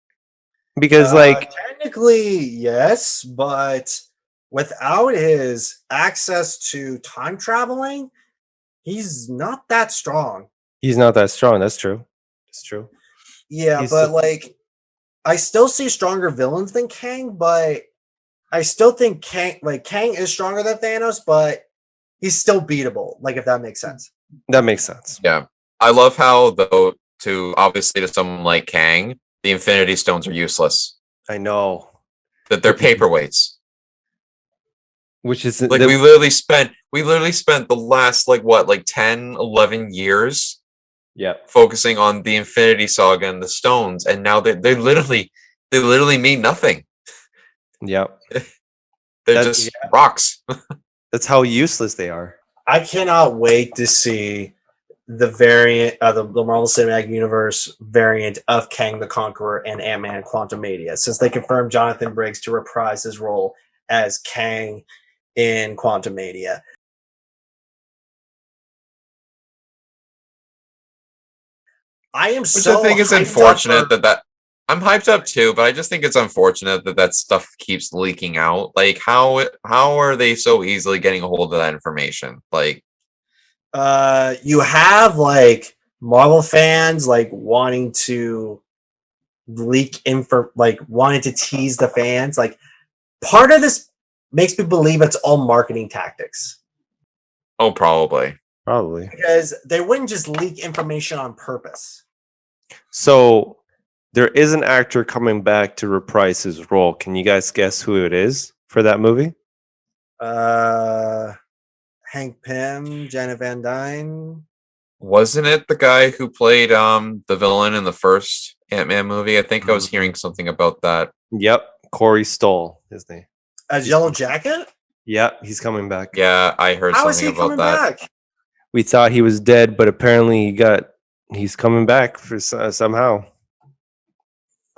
[SPEAKER 3] Because like
[SPEAKER 2] technically yes, but without his access to time traveling, he's not that strong.
[SPEAKER 3] He's not that strong. That's true. It's true.
[SPEAKER 2] Yeah, but like I still see stronger villains than Kang, but I still think Kang is stronger than Thanos, but he's still beatable, like if that makes sense.
[SPEAKER 3] That makes sense.
[SPEAKER 4] Yeah. I love how though obviously to someone like Kang, the Infinity Stones are useless.
[SPEAKER 3] I know.
[SPEAKER 4] That they're paperweights.
[SPEAKER 3] Which is
[SPEAKER 4] like we literally spent the last like 10, 11 years focusing on the Infinity Saga and the stones, and now they literally mean nothing.
[SPEAKER 3] Yep.
[SPEAKER 4] They're just rocks.
[SPEAKER 3] That's how useless they are.
[SPEAKER 2] I cannot wait to see the variant of the Marvel Cinematic Universe variant of Kang the Conqueror and Ant-Man Quantumania, since they confirmed Jonathan Briggs to reprise his role as Kang in Quantumania. I think
[SPEAKER 4] it's unfortunate that I'm hyped up too, but I just think it's unfortunate that stuff keeps leaking out. Like how are they so easily getting a hold of that information? Like
[SPEAKER 2] you have like Marvel fans like wanting to leak info, like wanting to tease the fans. Like part of this makes me believe it's all marketing tactics.
[SPEAKER 4] Oh, probably.
[SPEAKER 2] Because they wouldn't just leak information on purpose.
[SPEAKER 3] So there is an actor coming back to reprise his role. Can you guys guess who it is for that movie?
[SPEAKER 2] Hank Pym, Janet Van Dyne.
[SPEAKER 4] Wasn't it the guy who played the villain in the first Ant-Man movie? I think I was hearing something about that.
[SPEAKER 3] Yep, Corey Stoll, his name.
[SPEAKER 2] As Yellow Jacket?
[SPEAKER 3] Yeah, he's coming back.
[SPEAKER 4] Yeah, I heard
[SPEAKER 2] How is
[SPEAKER 4] something
[SPEAKER 2] he
[SPEAKER 4] about
[SPEAKER 2] coming
[SPEAKER 4] that.
[SPEAKER 2] back?
[SPEAKER 3] We thought he was dead, but apparently he's coming back for somehow.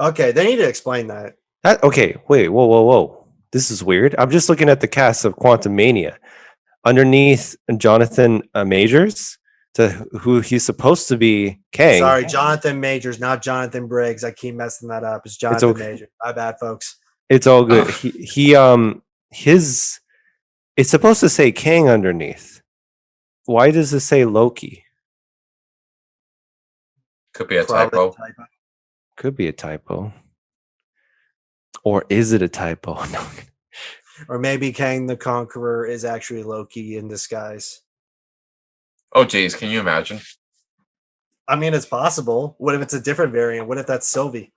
[SPEAKER 2] Okay, they need to explain that.
[SPEAKER 3] Okay, wait, whoa. This is weird. I'm just looking at the cast of Quantum Mania. Underneath Jonathan Majors, to who he's supposed to be Kang.
[SPEAKER 2] Sorry, Jonathan Majors, not Jonathan Briggs. I keep messing that up. It's Jonathan Majors. My bad, folks.
[SPEAKER 3] It's all good. His it's supposed to say Kang underneath. Why does it say Loki?
[SPEAKER 4] Could be a typo.
[SPEAKER 3] Could be a typo. Or is it a typo? No.
[SPEAKER 2] Or maybe Kang the Conqueror is actually Loki in disguise.
[SPEAKER 4] Oh, geez. Can you imagine?
[SPEAKER 2] I mean, it's possible. What if it's a different variant? What if that's Sylvie?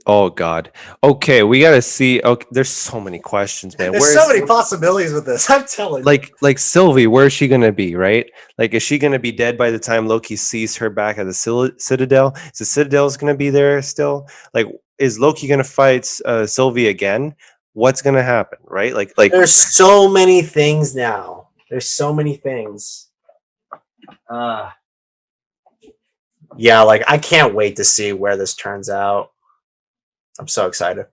[SPEAKER 3] Oh, God. Okay, we got to see. Okay, there's so many questions, man.
[SPEAKER 2] There's so many possibilities with this. I'm telling you.
[SPEAKER 3] Like Sylvie, where is she going to be, right? Like, is she going to be dead by the time Loki sees her back at the Citadel? Is the Citadel's going to be there still? Like, is Loki going to fight Sylvie again? What's going to happen, right? Like
[SPEAKER 2] there's so many things now. There's so many things. Yeah, like I can't wait to see where this turns out. I'm so excited.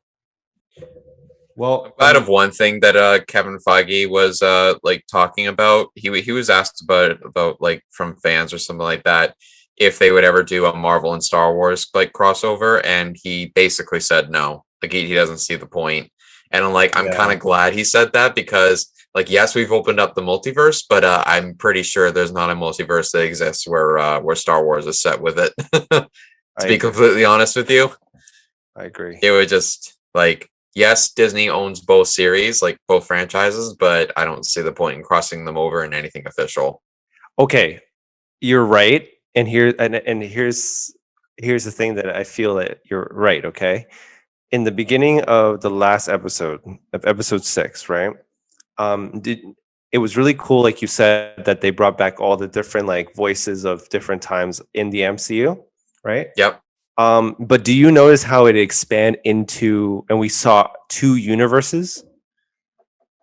[SPEAKER 4] Well, I'm glad of one thing that Kevin Feige was like talking about. He was asked about like from fans or something like that if they would ever do a Marvel and Star Wars like crossover, and he basically said no. Like he doesn't see the point. And I'm like, I'm kind of glad he said that because, like, yes, we've opened up the multiverse, but I'm pretty sure there's not a multiverse that exists where Star Wars is set with it. To be completely honest with you,
[SPEAKER 3] I agree.
[SPEAKER 4] It would just like, yes, Disney owns both series, like both franchises, but I don't see the point in crossing them over in anything official.
[SPEAKER 3] Okay, you're right, and here's the thing that I feel that you're right. Okay. In the beginning of the last episode of episode 6, right? It was really cool, like you said, that they brought back all the different like voices of different times in the MCU, right?
[SPEAKER 4] Yep.
[SPEAKER 3] But do you notice how it expand into, and we saw 2 universes?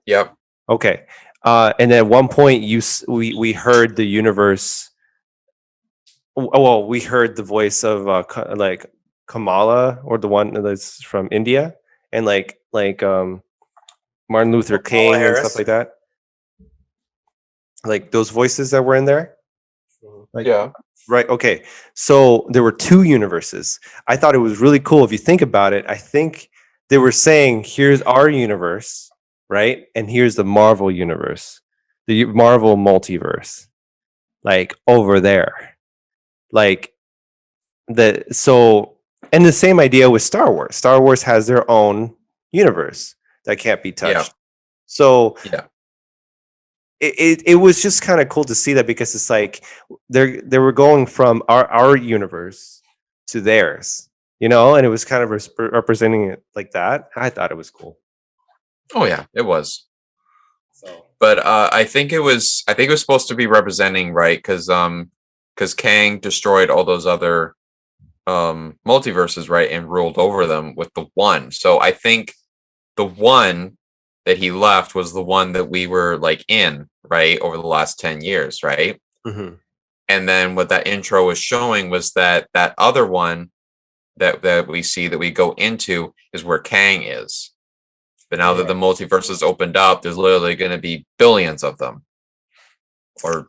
[SPEAKER 4] Yep.
[SPEAKER 3] Okay. And then at one point, we heard the universe. Well, we heard the voice of like Kamala, or the one that's from India, and like Martin Luther King and stuff like that. Like those voices that were in there. Like,
[SPEAKER 4] yeah.
[SPEAKER 3] Right. Okay. So there were 2 universes. I thought it was really cool. If you think about it, I think they were saying, here's our universe, right? And here's the Marvel universe, the Marvel multiverse, like over there. Like and the same idea with Star Wars. Star Wars has their own universe that can't be touched.
[SPEAKER 4] Yeah.
[SPEAKER 3] So it was just kind of cool to see that, because it's like they were going from our universe to theirs, and it was kind of representing it like that. I thought it was cool.
[SPEAKER 4] Oh yeah, it was.
[SPEAKER 3] So,
[SPEAKER 4] but I think it was supposed to be representing, right? Because Kang destroyed all those other multiverses, right, and ruled over them with the one. So I think the one that he left was the one that we were like in, right, over the last 10 years, right?
[SPEAKER 3] Mm-hmm.
[SPEAKER 4] And then what that intro was showing was that other one that we see, that we go into, is where Kang is. But now that the multiverse is opened up, there's literally going to be billions of them, or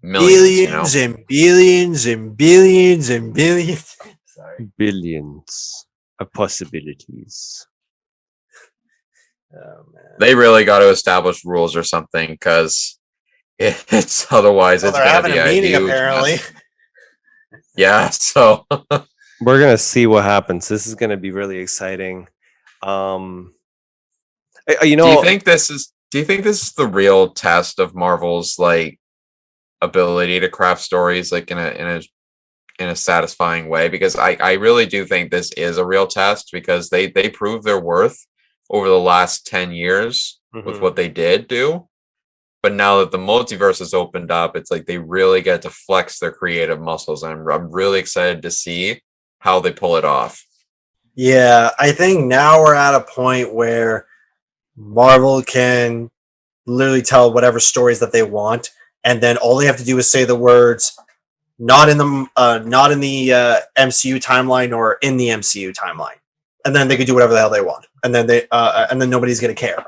[SPEAKER 4] millions,
[SPEAKER 2] and billions and billions and billions. Sorry.
[SPEAKER 3] Billions of possibilities.
[SPEAKER 2] Oh, man.
[SPEAKER 4] They really got to establish rules or something, because it's otherwise it's going to be a meeting, huge apparently. Yeah, so
[SPEAKER 3] we're gonna see what happens. This is gonna be really exciting. Do you think
[SPEAKER 4] this is the real test of Marvel's like ability to craft stories like in in a satisfying way, because I really do think this is a real test, because they proved their worth over the last 10 years with what they did do. But now that the multiverse has opened up, it's like they really get to flex their creative muscles. And I'm really excited to see how they pull it off.
[SPEAKER 2] Yeah, I think now we're at a point where Marvel can literally tell whatever stories that they want, and then all they have to do is say the words not in the MCU timeline or in the MCU timeline, and then they can do whatever the hell they want, and then nobody's gonna care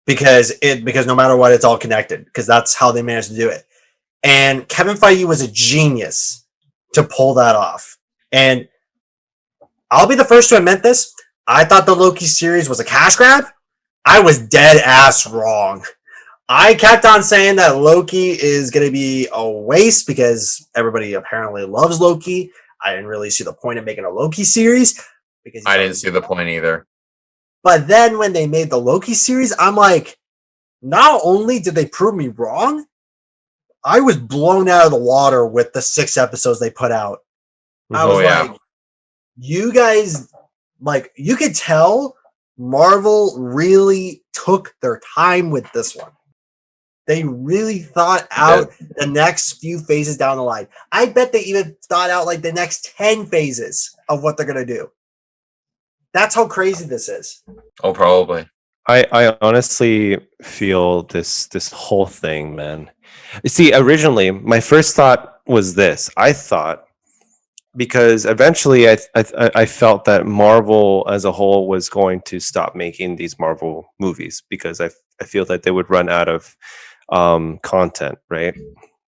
[SPEAKER 2] because no matter what, it's all connected, because that's how they managed to do it. And Kevin Feige was a genius to pull that off. And I'll be the first to admit this. I thought the Loki series was a cash grab. I was dead ass wrong. I kept on saying that Loki is going to be a waste because everybody apparently loves Loki. I didn't really see the point of making a Loki series. Because
[SPEAKER 4] I didn't see the point either.
[SPEAKER 2] But then when they made the Loki series, I'm like, not only did they prove me wrong, I was blown out of the water with the 6 episodes they put out. I was like, you guys, like, you could tell Marvel really took their time with this one. They really thought out the next few phases down the line. I bet they even thought out like the next 10 phases of what they're going to do. That's how crazy this is.
[SPEAKER 4] Oh, probably.
[SPEAKER 3] I honestly feel this whole thing, man. You see, originally, my first thought was this. I thought, because eventually I felt that Marvel as a whole was going to stop making these Marvel movies, because I feel that they would run out of content, right,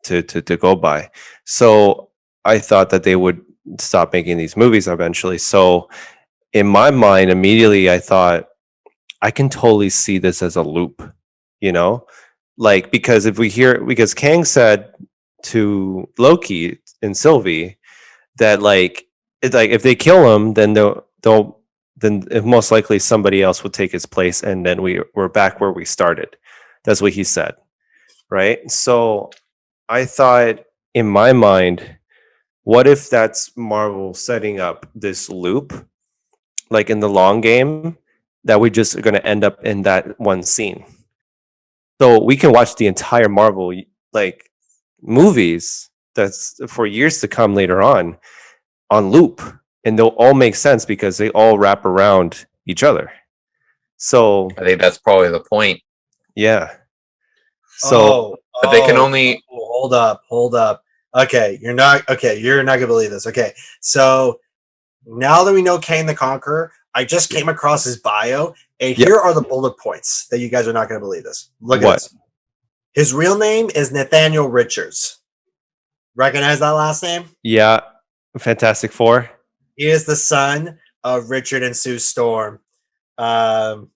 [SPEAKER 3] to go by. So I thought that they would stop making these movies eventually. So in my mind, immediately I thought, I can totally see this as a loop, you know, like, because because Kang said to Loki and Sylvie that like if they kill him, then then most likely somebody else will take his place, and then we're back where we started. That's what he said, right? So I thought in my mind, what if that's Marvel setting up this loop, like in the long game, that we just are going to end up in that one scene. So we can watch the entire Marvel like movies that's for years to come later on loop, and they'll all make sense because they all wrap around each other. So
[SPEAKER 4] I think that's probably the point.
[SPEAKER 3] Yeah. So
[SPEAKER 4] but they can only
[SPEAKER 2] hold up. Okay, you're not gonna believe this. Okay, so now that we know Kang the Conqueror, I just came across his bio, and here are the bullet points that you guys are not going to believe this. Look at this. His real name is Nathaniel Richards. Recognize that last name?
[SPEAKER 3] Yeah. Fantastic Four.
[SPEAKER 2] He is the son of Richard and Sue Storm.
[SPEAKER 4] What?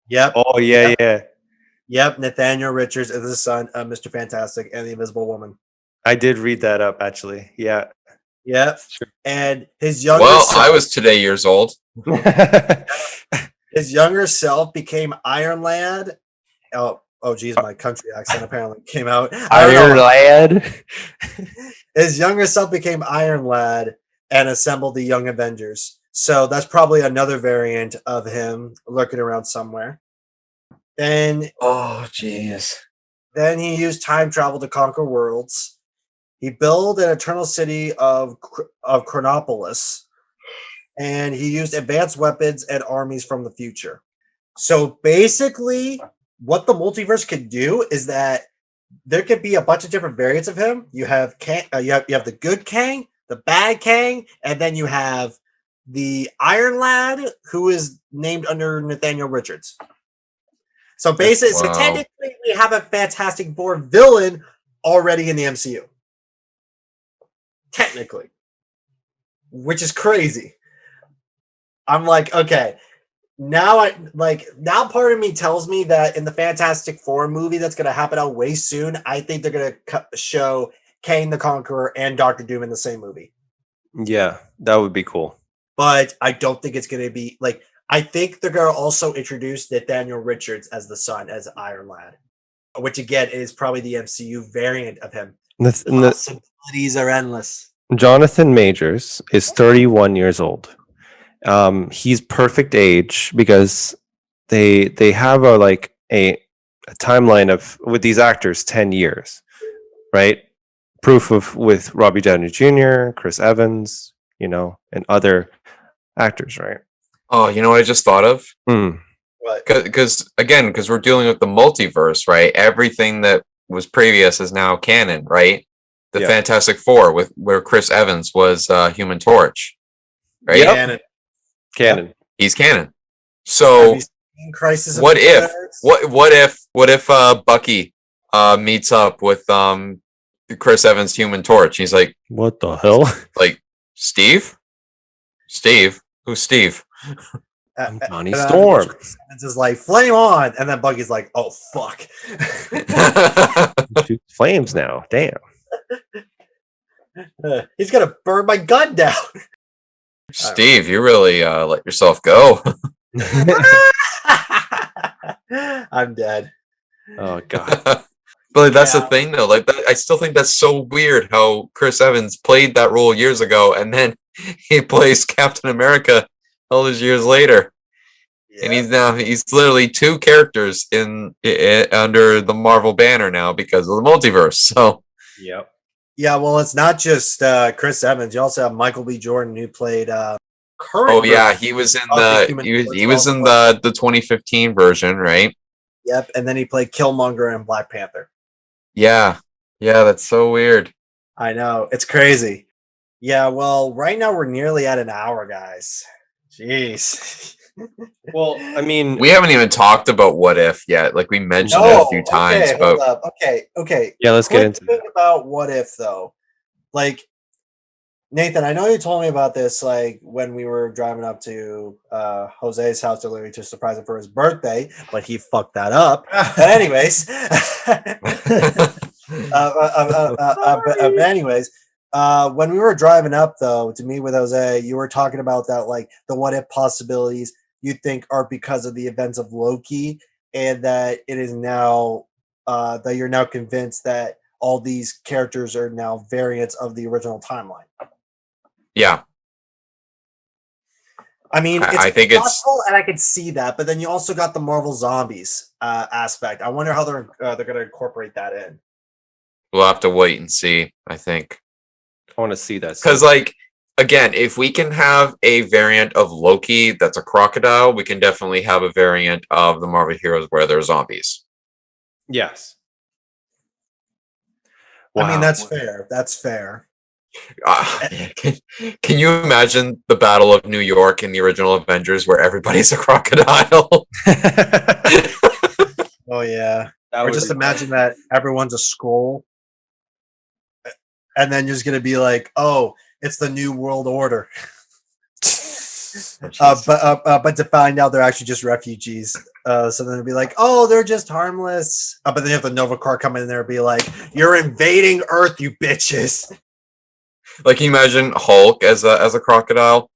[SPEAKER 2] Yep.
[SPEAKER 3] Oh, yeah.
[SPEAKER 2] Yep. Nathaniel Richards is the son of Mr. Fantastic and the Invisible Woman.
[SPEAKER 3] I did read that up, actually. Yeah.
[SPEAKER 2] Yep. And his younger self,
[SPEAKER 4] I was today years old.
[SPEAKER 2] His younger self became Iron Lad. Oh, geez, my country accent apparently came out.
[SPEAKER 3] Iron Lad.
[SPEAKER 2] His younger self became Iron Lad and assembled the Young Avengers. So that's probably another variant of him lurking around somewhere. And
[SPEAKER 4] jeez.
[SPEAKER 2] Then he used time travel to conquer worlds. He built an eternal city of Chronopolis, and he used advanced weapons and armies from the future. So basically, what the multiverse could do is that there could be a bunch of different variants of him. You have you have the good Kang, the bad Kang, and then you have the Iron Lad, who is named under Nathaniel Richards. So basically, so technically, we have a Fantastic Four villain already in the MCU. Technically, which is crazy. I'm like, okay, now part of me tells me that in the Fantastic Four movie that's going to happen out way soon, I think they're going to show Kang the Conqueror and Doctor Doom in the same movie.
[SPEAKER 3] Yeah, that would be cool.
[SPEAKER 2] But I don't think it's going to be like. I think they're going to also introduce Nathaniel Richards as the son, as Iron Lad, which again is probably the MCU variant of him. Possibilities are endless.
[SPEAKER 3] Jonathan Majors is 31 years old. He's perfect age because they have a timeline of with these actors 10 years, right? Proof of with Robbie Downey Jr., Chris Evans, and other actors, right?
[SPEAKER 4] Oh, you know what I just thought of?
[SPEAKER 2] What?
[SPEAKER 4] Because we're dealing with the multiverse, right? Everything that was previous is now canon, right? The Fantastic Four with where Chris Evans was Human Torch, right?
[SPEAKER 2] Yep.
[SPEAKER 3] Canon.
[SPEAKER 4] He's canon. So
[SPEAKER 2] Crisis
[SPEAKER 4] what if Bucky meets up with Chris Evans Human Torch? He's like,
[SPEAKER 3] what the hell?
[SPEAKER 4] Like, Steve? Who's Steve?
[SPEAKER 3] Johnny Storm.
[SPEAKER 2] It's just like flame on, and then Buggy's like, "Oh fuck!"
[SPEAKER 3] Shoot flames now. Damn.
[SPEAKER 2] He's gonna burn my gun down.
[SPEAKER 4] Steve, you really let yourself go.
[SPEAKER 2] I'm dead.
[SPEAKER 3] Oh god.
[SPEAKER 4] But that's the thing, though. Like, I still think that's so weird how Chris Evans played that role years ago, and then he plays Captain America all those years later. And he's literally two characters in under the Marvel banner now because of the multiverse. So
[SPEAKER 2] yeah, well, it's not just Chris Evans. You also have Michael B. Jordan, who played current.
[SPEAKER 4] Oh yeah, he was in he was in the 2015 version, right?
[SPEAKER 2] Yep, and then he played Killmonger in Black Panther.
[SPEAKER 4] Yeah, that's so weird.
[SPEAKER 2] I know, it's crazy. Yeah, well, right now we're nearly at an hour, guys. Jeez.
[SPEAKER 3] Well, I mean,
[SPEAKER 4] we haven't even talked about What If yet. Like, we mentioned it a few times, but
[SPEAKER 2] hold up. Okay.
[SPEAKER 3] Yeah, let's get into
[SPEAKER 2] it. About What If, though. Like, Nathan, I know you told me about this, like, when we were driving up to Jose's house earlier to surprise him for his birthday, but he fucked that up. But anyways, when we were driving up, though, to meet with Jose, you were talking about that, like, the what if possibilities you think are because of the events of Loki, and that it is now that you're now convinced that all these characters are now variants of the original timeline.
[SPEAKER 4] Yeah.
[SPEAKER 2] I mean,
[SPEAKER 4] I think
[SPEAKER 2] possible, and I can see that, but then you also got the Marvel Zombies aspect. I wonder how they're going to incorporate that in.
[SPEAKER 4] We'll have to wait and see, I think.
[SPEAKER 3] I want to see that.
[SPEAKER 4] Because, like, again, if we can have a variant of Loki that's a crocodile, we can definitely have a variant of the Marvel heroes where they're zombies.
[SPEAKER 3] Yes.
[SPEAKER 2] Wow. I mean, that's fair. That's fair.
[SPEAKER 4] Can you imagine the Battle of New York in the original Avengers where everybody's a crocodile?
[SPEAKER 2] Oh, yeah. Or just imagine that everyone's a skull. And then you're just going to be like, oh, it's the New World Order. But to find out they're actually just refugees. So then it'll be like, oh, they're just harmless. But then you have the Nova Corps come in there and be like, you're invading Earth, you bitches.
[SPEAKER 4] Like, can you imagine Hulk as a crocodile?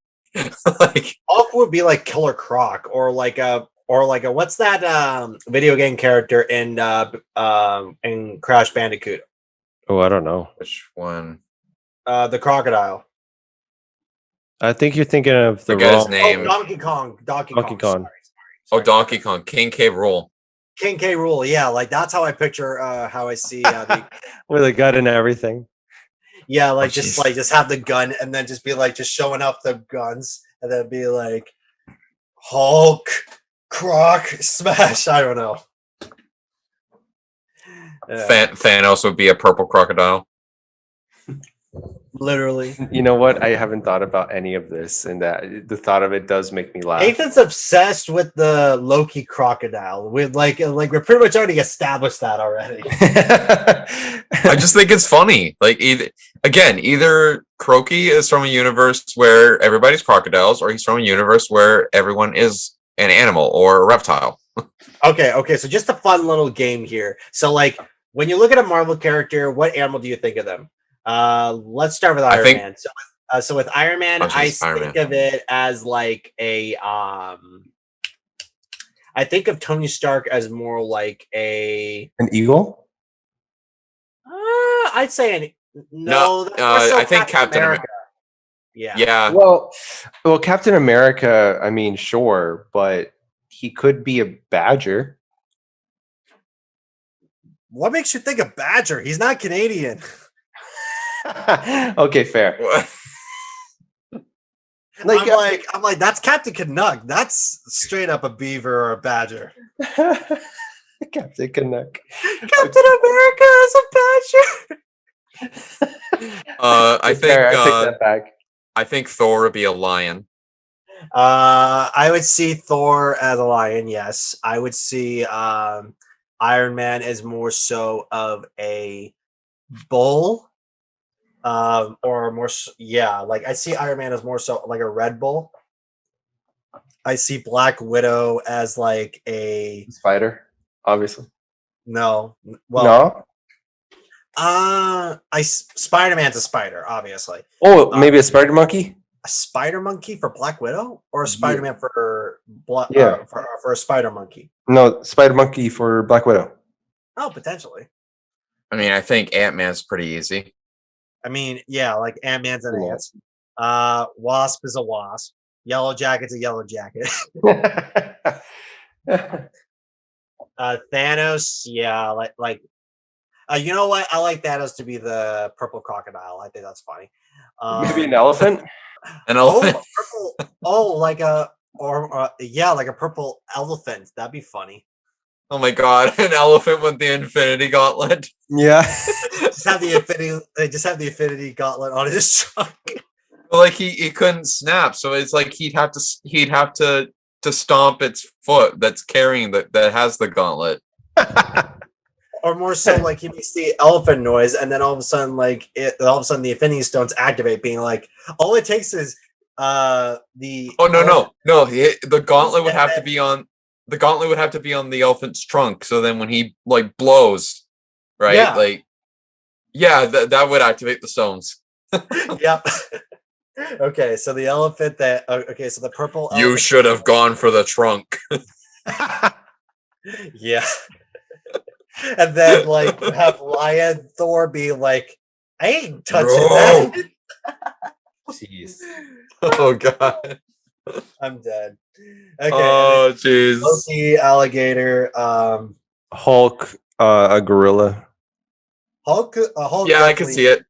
[SPEAKER 2] Like, Hulk would be like Killer Croc, or like a what's that video game character in Crash Bandicoot?
[SPEAKER 3] Oh, I don't know.
[SPEAKER 4] Which one?
[SPEAKER 2] The crocodile.
[SPEAKER 3] I think you're thinking of the
[SPEAKER 4] wrong name.
[SPEAKER 2] Oh, Donkey Kong.
[SPEAKER 4] Sorry. Oh, Donkey Kong. King K. Rool.
[SPEAKER 2] King K. Rool. Yeah, like that's how I picture how I see
[SPEAKER 3] with a gun and everything.
[SPEAKER 2] Yeah, like just have the gun and then just be like just showing up the guns and then be like Hulk, Croc, smash. I don't know.
[SPEAKER 4] Thanos would be a purple crocodile.
[SPEAKER 2] Literally.
[SPEAKER 3] You know what? I haven't thought about any of this, and that the thought of it does make me laugh.
[SPEAKER 2] Nathan's obsessed with the Loki crocodile. We're like we're pretty much already established that already.
[SPEAKER 4] I just think it's funny. Like, either Croaky is from a universe where everybody's crocodiles, or he's from a universe where everyone is an animal or a reptile.
[SPEAKER 2] Okay. So just a fun little game here. So, like, when you look at a Marvel character, what animal do you think of them? Let's start with Iron Man. So with Iron Man, I think of it as like a I think of Tony Stark as more like an
[SPEAKER 3] eagle.
[SPEAKER 2] I'd say
[SPEAKER 4] No,
[SPEAKER 2] that's more so
[SPEAKER 4] I think Captain America.
[SPEAKER 2] Yeah.
[SPEAKER 4] Yeah.
[SPEAKER 3] Well, Captain America. I mean, sure, but he could be a badger.
[SPEAKER 2] What makes you think of Badger? He's not Canadian.
[SPEAKER 3] Okay, fair.
[SPEAKER 2] I'm like, that's Captain Canuck. That's straight up a beaver or a badger.
[SPEAKER 3] Captain Canuck.
[SPEAKER 2] Captain America is a badger.
[SPEAKER 4] I think
[SPEAKER 3] I take that back.
[SPEAKER 4] I think Thor would be a lion.
[SPEAKER 2] I would see Thor as a lion. Yes, I would see Iron Man as more so of a bull. Or more, like I see Iron Man as more so like a Red Bull. I see Black Widow as like a
[SPEAKER 3] Spider, obviously.
[SPEAKER 2] no.
[SPEAKER 3] Well,
[SPEAKER 2] no. Spider-Man's a spider, obviously.
[SPEAKER 3] Oh, maybe a spider monkey.
[SPEAKER 2] A spider monkey for Black Widow, or a Spider-Man for for a spider monkey.
[SPEAKER 3] No, spider monkey for Black Widow.
[SPEAKER 2] Oh, potentially.
[SPEAKER 4] I mean, I think Ant-Man's pretty easy.
[SPEAKER 2] I mean, yeah, like Ant-Man's an ant. Wasp is a wasp. Yellow Jacket's a yellow jacket. Thanos, yeah, like you know what? I like Thanos to be the purple crocodile. I think that's funny.
[SPEAKER 3] Maybe an elephant.
[SPEAKER 4] An elephant.
[SPEAKER 2] Like a purple elephant. That'd be funny.
[SPEAKER 4] Oh my god, an elephant with the Infinity Gauntlet.
[SPEAKER 3] Yeah.
[SPEAKER 2] Just have the Infinity Gauntlet on his trunk.
[SPEAKER 4] Well, like he couldn't snap, so it's like he'd have to stomp its foot that's carrying that has the gauntlet.
[SPEAKER 2] Or more so, like he makes the elephant noise, and then all of a sudden, the Infinity Stones activate, being like, all it takes is the. Oh
[SPEAKER 4] no! The gauntlet would have to be on. The gauntlet would have to be on the elephant's trunk. So then, when he like blows, right? Yeah. That would activate the stones.
[SPEAKER 2] Yep. Okay, so the elephant so the purple.
[SPEAKER 4] You should have gone for the trunk.
[SPEAKER 2] Yeah. And then have Lion Thor be like, I ain't touching that.
[SPEAKER 3] Jeez.
[SPEAKER 4] Oh god.
[SPEAKER 2] I'm dead. Okay.
[SPEAKER 4] Oh jeez.
[SPEAKER 2] Loki, alligator,
[SPEAKER 3] Hulk, a gorilla.
[SPEAKER 2] Hulk.
[SPEAKER 4] Yeah, I can see it.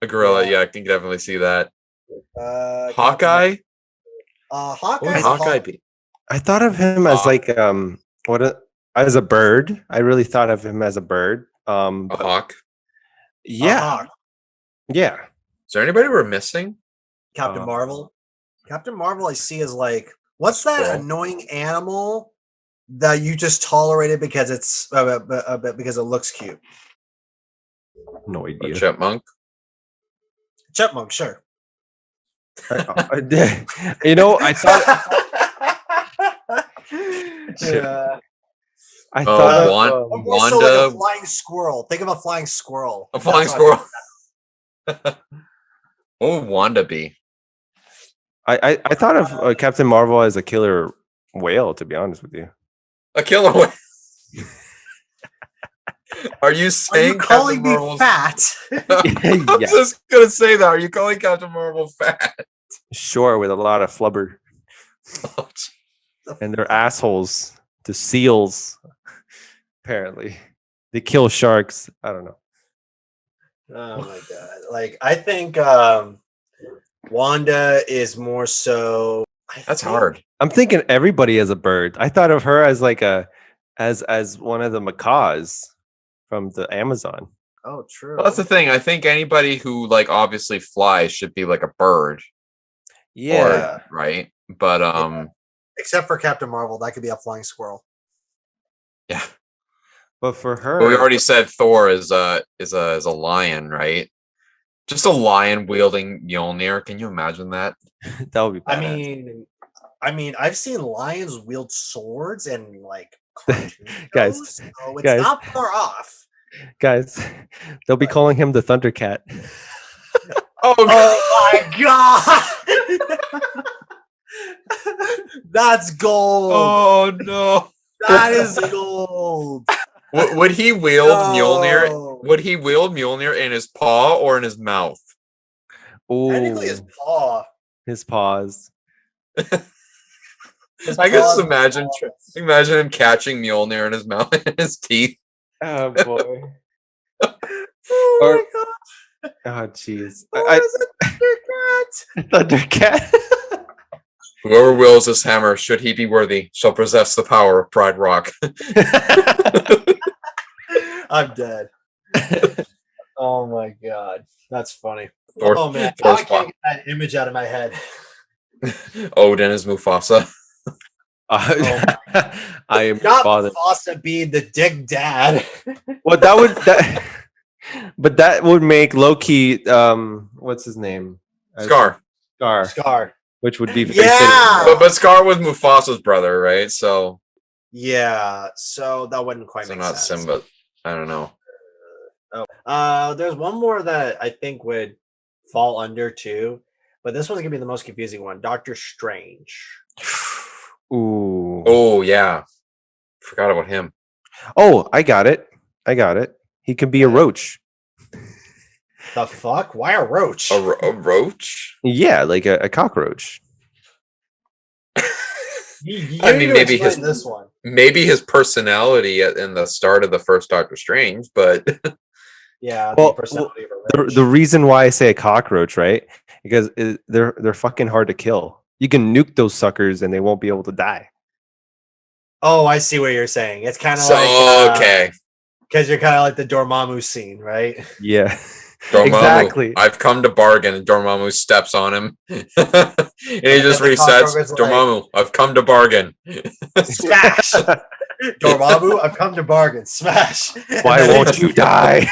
[SPEAKER 4] A gorilla. Yeah, I can definitely see that. Hawkeye. Hawkeye be?
[SPEAKER 3] I thought of him as as a bird. I really thought of him as a bird.
[SPEAKER 4] A hawk.
[SPEAKER 3] Yeah.
[SPEAKER 2] Hawk.
[SPEAKER 3] Yeah.
[SPEAKER 4] Is there anybody we're missing?
[SPEAKER 2] Captain Marvel. Captain Marvel, I see as like, what's that annoying animal that you just tolerated because it's because it looks cute?
[SPEAKER 3] No idea.
[SPEAKER 4] A chipmunk.
[SPEAKER 2] Chipmunk, sure.
[SPEAKER 3] You know, I thought. I thought
[SPEAKER 4] Wanda.
[SPEAKER 2] Like a flying squirrel. Think of a flying squirrel.
[SPEAKER 4] A flying squirrel. What would Wanda be?
[SPEAKER 3] I thought of Captain Marvel as a killer whale. To be honest with you,
[SPEAKER 4] a killer whale. Are you saying
[SPEAKER 2] calling me fat?
[SPEAKER 4] I'm just gonna say that. Are you calling Captain Marvel fat?
[SPEAKER 3] Sure, with a lot of flubber. And their assholes to seals. Apparently, they kill sharks. I don't know.
[SPEAKER 2] Oh my god! Like I think Wanda is more so.
[SPEAKER 4] That's hard.
[SPEAKER 3] I'm thinking everybody as a bird. I thought of her as like as one of the macaws from the Amazon.
[SPEAKER 2] Oh, true.
[SPEAKER 4] Well, that's the thing. I think anybody who like obviously flies should be like a bird.
[SPEAKER 2] Yeah.
[SPEAKER 4] Right. But
[SPEAKER 2] except for Captain Marvel, that could be a flying squirrel.
[SPEAKER 4] Yeah.
[SPEAKER 3] But for her,
[SPEAKER 4] we already said Thor is a lion, right? Just a lion wielding Mjolnir. Can you imagine that?
[SPEAKER 3] That would be badass.
[SPEAKER 2] I mean, I've seen lions wield swords and like
[SPEAKER 3] guys,
[SPEAKER 2] so it's not far off.
[SPEAKER 3] Guys, they'll be calling him the Thundercat.
[SPEAKER 2] Oh my god! That's gold.
[SPEAKER 4] Oh no.
[SPEAKER 2] That is gold.
[SPEAKER 4] Would he wield Mjolnir? Would he wield Mjolnir in his paw or in his mouth?
[SPEAKER 2] Technically, his paw.
[SPEAKER 3] His paws.
[SPEAKER 4] I guess imagine him catching Mjolnir in his mouth and his teeth.
[SPEAKER 3] Oh boy.
[SPEAKER 2] Oh my god.
[SPEAKER 3] Oh jeez.
[SPEAKER 2] Thundercat.
[SPEAKER 3] Thundercat.
[SPEAKER 4] Whoever wields this hammer, should he be worthy, shall possess the power of Pride Rock.
[SPEAKER 2] I'm dead. Oh my god. That's funny.
[SPEAKER 4] Oh
[SPEAKER 2] man. Now I can't get that image out of my head.
[SPEAKER 4] Odin is Mufasa.
[SPEAKER 3] I am
[SPEAKER 2] Not
[SPEAKER 3] father.
[SPEAKER 2] Mufasa being the dick dad.
[SPEAKER 3] Well, but that would make Loki. What's his name?
[SPEAKER 4] Scar.
[SPEAKER 2] Scar.
[SPEAKER 3] Which would be
[SPEAKER 2] Yeah.
[SPEAKER 4] But Scar was Mufasa's brother, right? So
[SPEAKER 2] yeah. So that wouldn't quite make
[SPEAKER 4] not
[SPEAKER 2] sense.
[SPEAKER 4] Simba. I don't know.
[SPEAKER 2] There's one more that I think would fall under too, but this one's gonna be the most confusing one. Doctor Strange.
[SPEAKER 3] Ooh.
[SPEAKER 4] Oh yeah. Forgot about him.
[SPEAKER 3] Oh, I got it. He can be a roach.
[SPEAKER 2] The fuck? Why a roach?
[SPEAKER 4] A roach?
[SPEAKER 3] Yeah, like a cockroach.
[SPEAKER 2] I mean, maybe this one.
[SPEAKER 4] Maybe his personality in the start of the first Doctor Strange, but
[SPEAKER 2] yeah.
[SPEAKER 3] Well,
[SPEAKER 2] the personality of a roach.
[SPEAKER 3] the reason why I say a cockroach, right? Because they're fucking hard to kill. You can nuke those suckers and they won't be able to die.
[SPEAKER 2] Oh, I see what you're saying. It's kind of
[SPEAKER 4] okay.
[SPEAKER 2] Because you're kind of like the Dormammu scene, right?
[SPEAKER 3] Yeah.
[SPEAKER 4] Dormammu,
[SPEAKER 3] exactly.
[SPEAKER 4] I've come to bargain, and Dormammu steps on him, and he just resets. Dormammu, I've come to bargain.
[SPEAKER 2] Smash. Dormammu, I've come to bargain. Smash.
[SPEAKER 3] Why won't you die?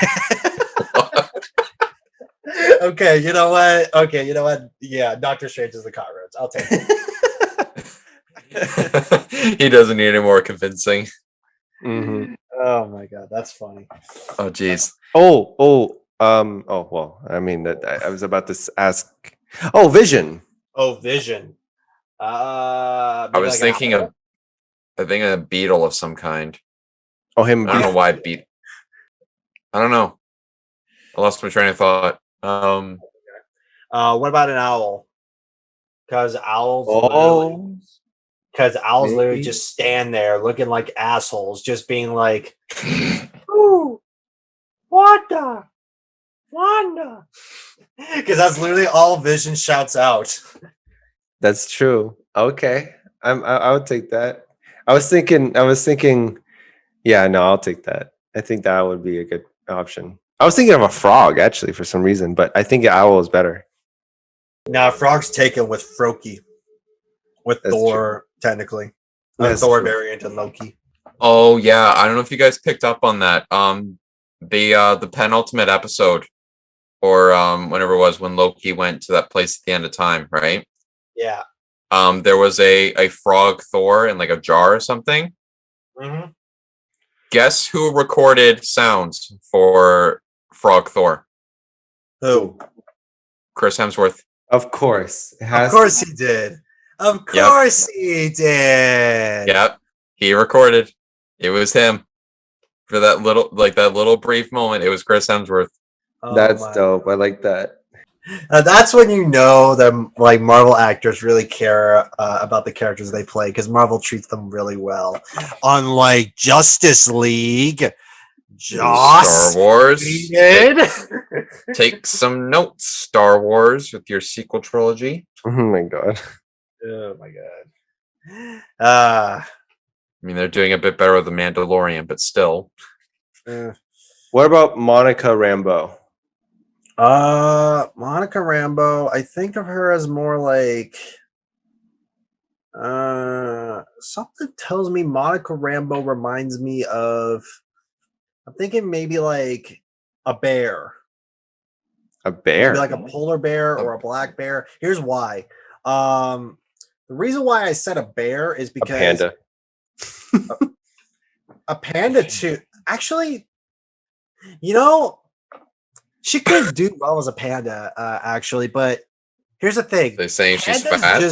[SPEAKER 2] Okay, you know what? Yeah, Doctor Strange is the cockroach. I'll take it.
[SPEAKER 4] He doesn't need any more convincing.
[SPEAKER 3] Mm-hmm.
[SPEAKER 2] Oh my god, that's funny.
[SPEAKER 4] Oh jeez.
[SPEAKER 3] Oh, well, I mean, I was about to ask. Oh, Vision.
[SPEAKER 2] Oh, Vision.
[SPEAKER 4] I was thinking of a beetle of some kind.
[SPEAKER 3] Oh, him.
[SPEAKER 4] I don't know why I don't know. I lost my train of thought.
[SPEAKER 2] What about an owl? Because owls. Literally just stand there looking like assholes, just being like, "Ooh, Wanda." Because that's literally all Vision shouts out.
[SPEAKER 3] That's true. Okay, I would take that. I was thinking. Yeah, no, I'll take that. I think that would be a good option. I was thinking of a frog actually for some reason, but I think an owl is better.
[SPEAKER 2] Now, frog's taken with Froki, with
[SPEAKER 3] That's
[SPEAKER 2] Thor technically.
[SPEAKER 3] That's
[SPEAKER 2] Thor
[SPEAKER 3] true.
[SPEAKER 2] variant and Loki.
[SPEAKER 4] Oh yeah, I don't know if you guys picked up on that. The penultimate episode, or whenever it was when Loki went to that place at the end of time, right?
[SPEAKER 2] Yeah.
[SPEAKER 4] There was a frog Thor in like a jar or something.
[SPEAKER 2] Mm-hmm.
[SPEAKER 4] Guess who recorded sounds for Frog Thor?
[SPEAKER 2] Who?
[SPEAKER 4] Chris Hemsworth.
[SPEAKER 3] Of course.
[SPEAKER 2] Of course he did. Of course he did.
[SPEAKER 4] Yep. He recorded. It was him. For that little brief moment, it was Chris Hemsworth.
[SPEAKER 2] Oh,
[SPEAKER 3] that's dope. I like that.
[SPEAKER 2] That's when you know that like Marvel actors really care about the characters they play, because Marvel treats them really well. Unlike Justice League,
[SPEAKER 4] Star Wars. Take some notes, Star Wars, with your sequel trilogy.
[SPEAKER 3] Oh my god.
[SPEAKER 2] Oh my god. I
[SPEAKER 4] mean, they're doing a bit better with the Mandalorian, but still.
[SPEAKER 3] What about Monica Rambeau?
[SPEAKER 2] Monica Rambeau, I think of her as more like something tells me Monica Rambeau reminds me of, I'm thinking maybe like a bear.
[SPEAKER 3] A bear?
[SPEAKER 2] Maybe like a polar bear or a black bear. Here's why. The reason why I said a bear is because
[SPEAKER 3] a panda.
[SPEAKER 2] A panda too. Actually, you know, she could do well as a panda, actually, but here's the thing.
[SPEAKER 4] They're saying she's fat.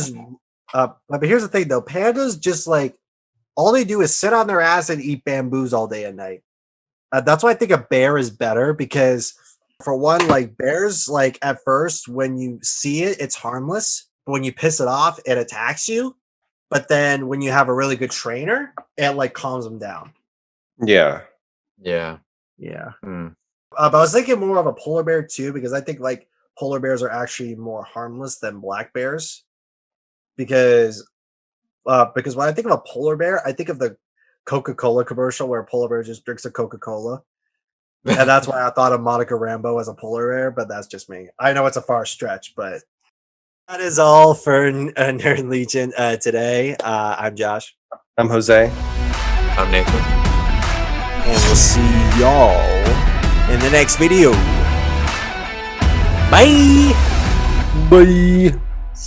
[SPEAKER 2] But here's the thing, though. Pandas just like all they do is sit on their ass and eat bamboos all day and night. That's why I think a bear is better because, for one, like bears, like at first when you see it, it's harmless. But when you piss it off, it attacks you. But then when you have a really good trainer, it like calms them down.
[SPEAKER 3] Yeah.
[SPEAKER 4] Yeah.
[SPEAKER 2] Yeah.
[SPEAKER 4] Mm.
[SPEAKER 2] But I was thinking more of a polar bear too, because I think like polar bears are actually more harmless than black bears. Because when I think of a polar bear, I think of the Coca-Cola commercial where a polar bear just drinks a Coca-Cola. And that's why I thought of Monica Rambeau as a polar bear, but that's just me. I know it's a far stretch, but that is all for Nerd Legion today. I'm Josh.
[SPEAKER 3] I'm Jose.
[SPEAKER 4] I'm Nathan.
[SPEAKER 2] And we'll see y'all in the next video. Bye!
[SPEAKER 3] Bye.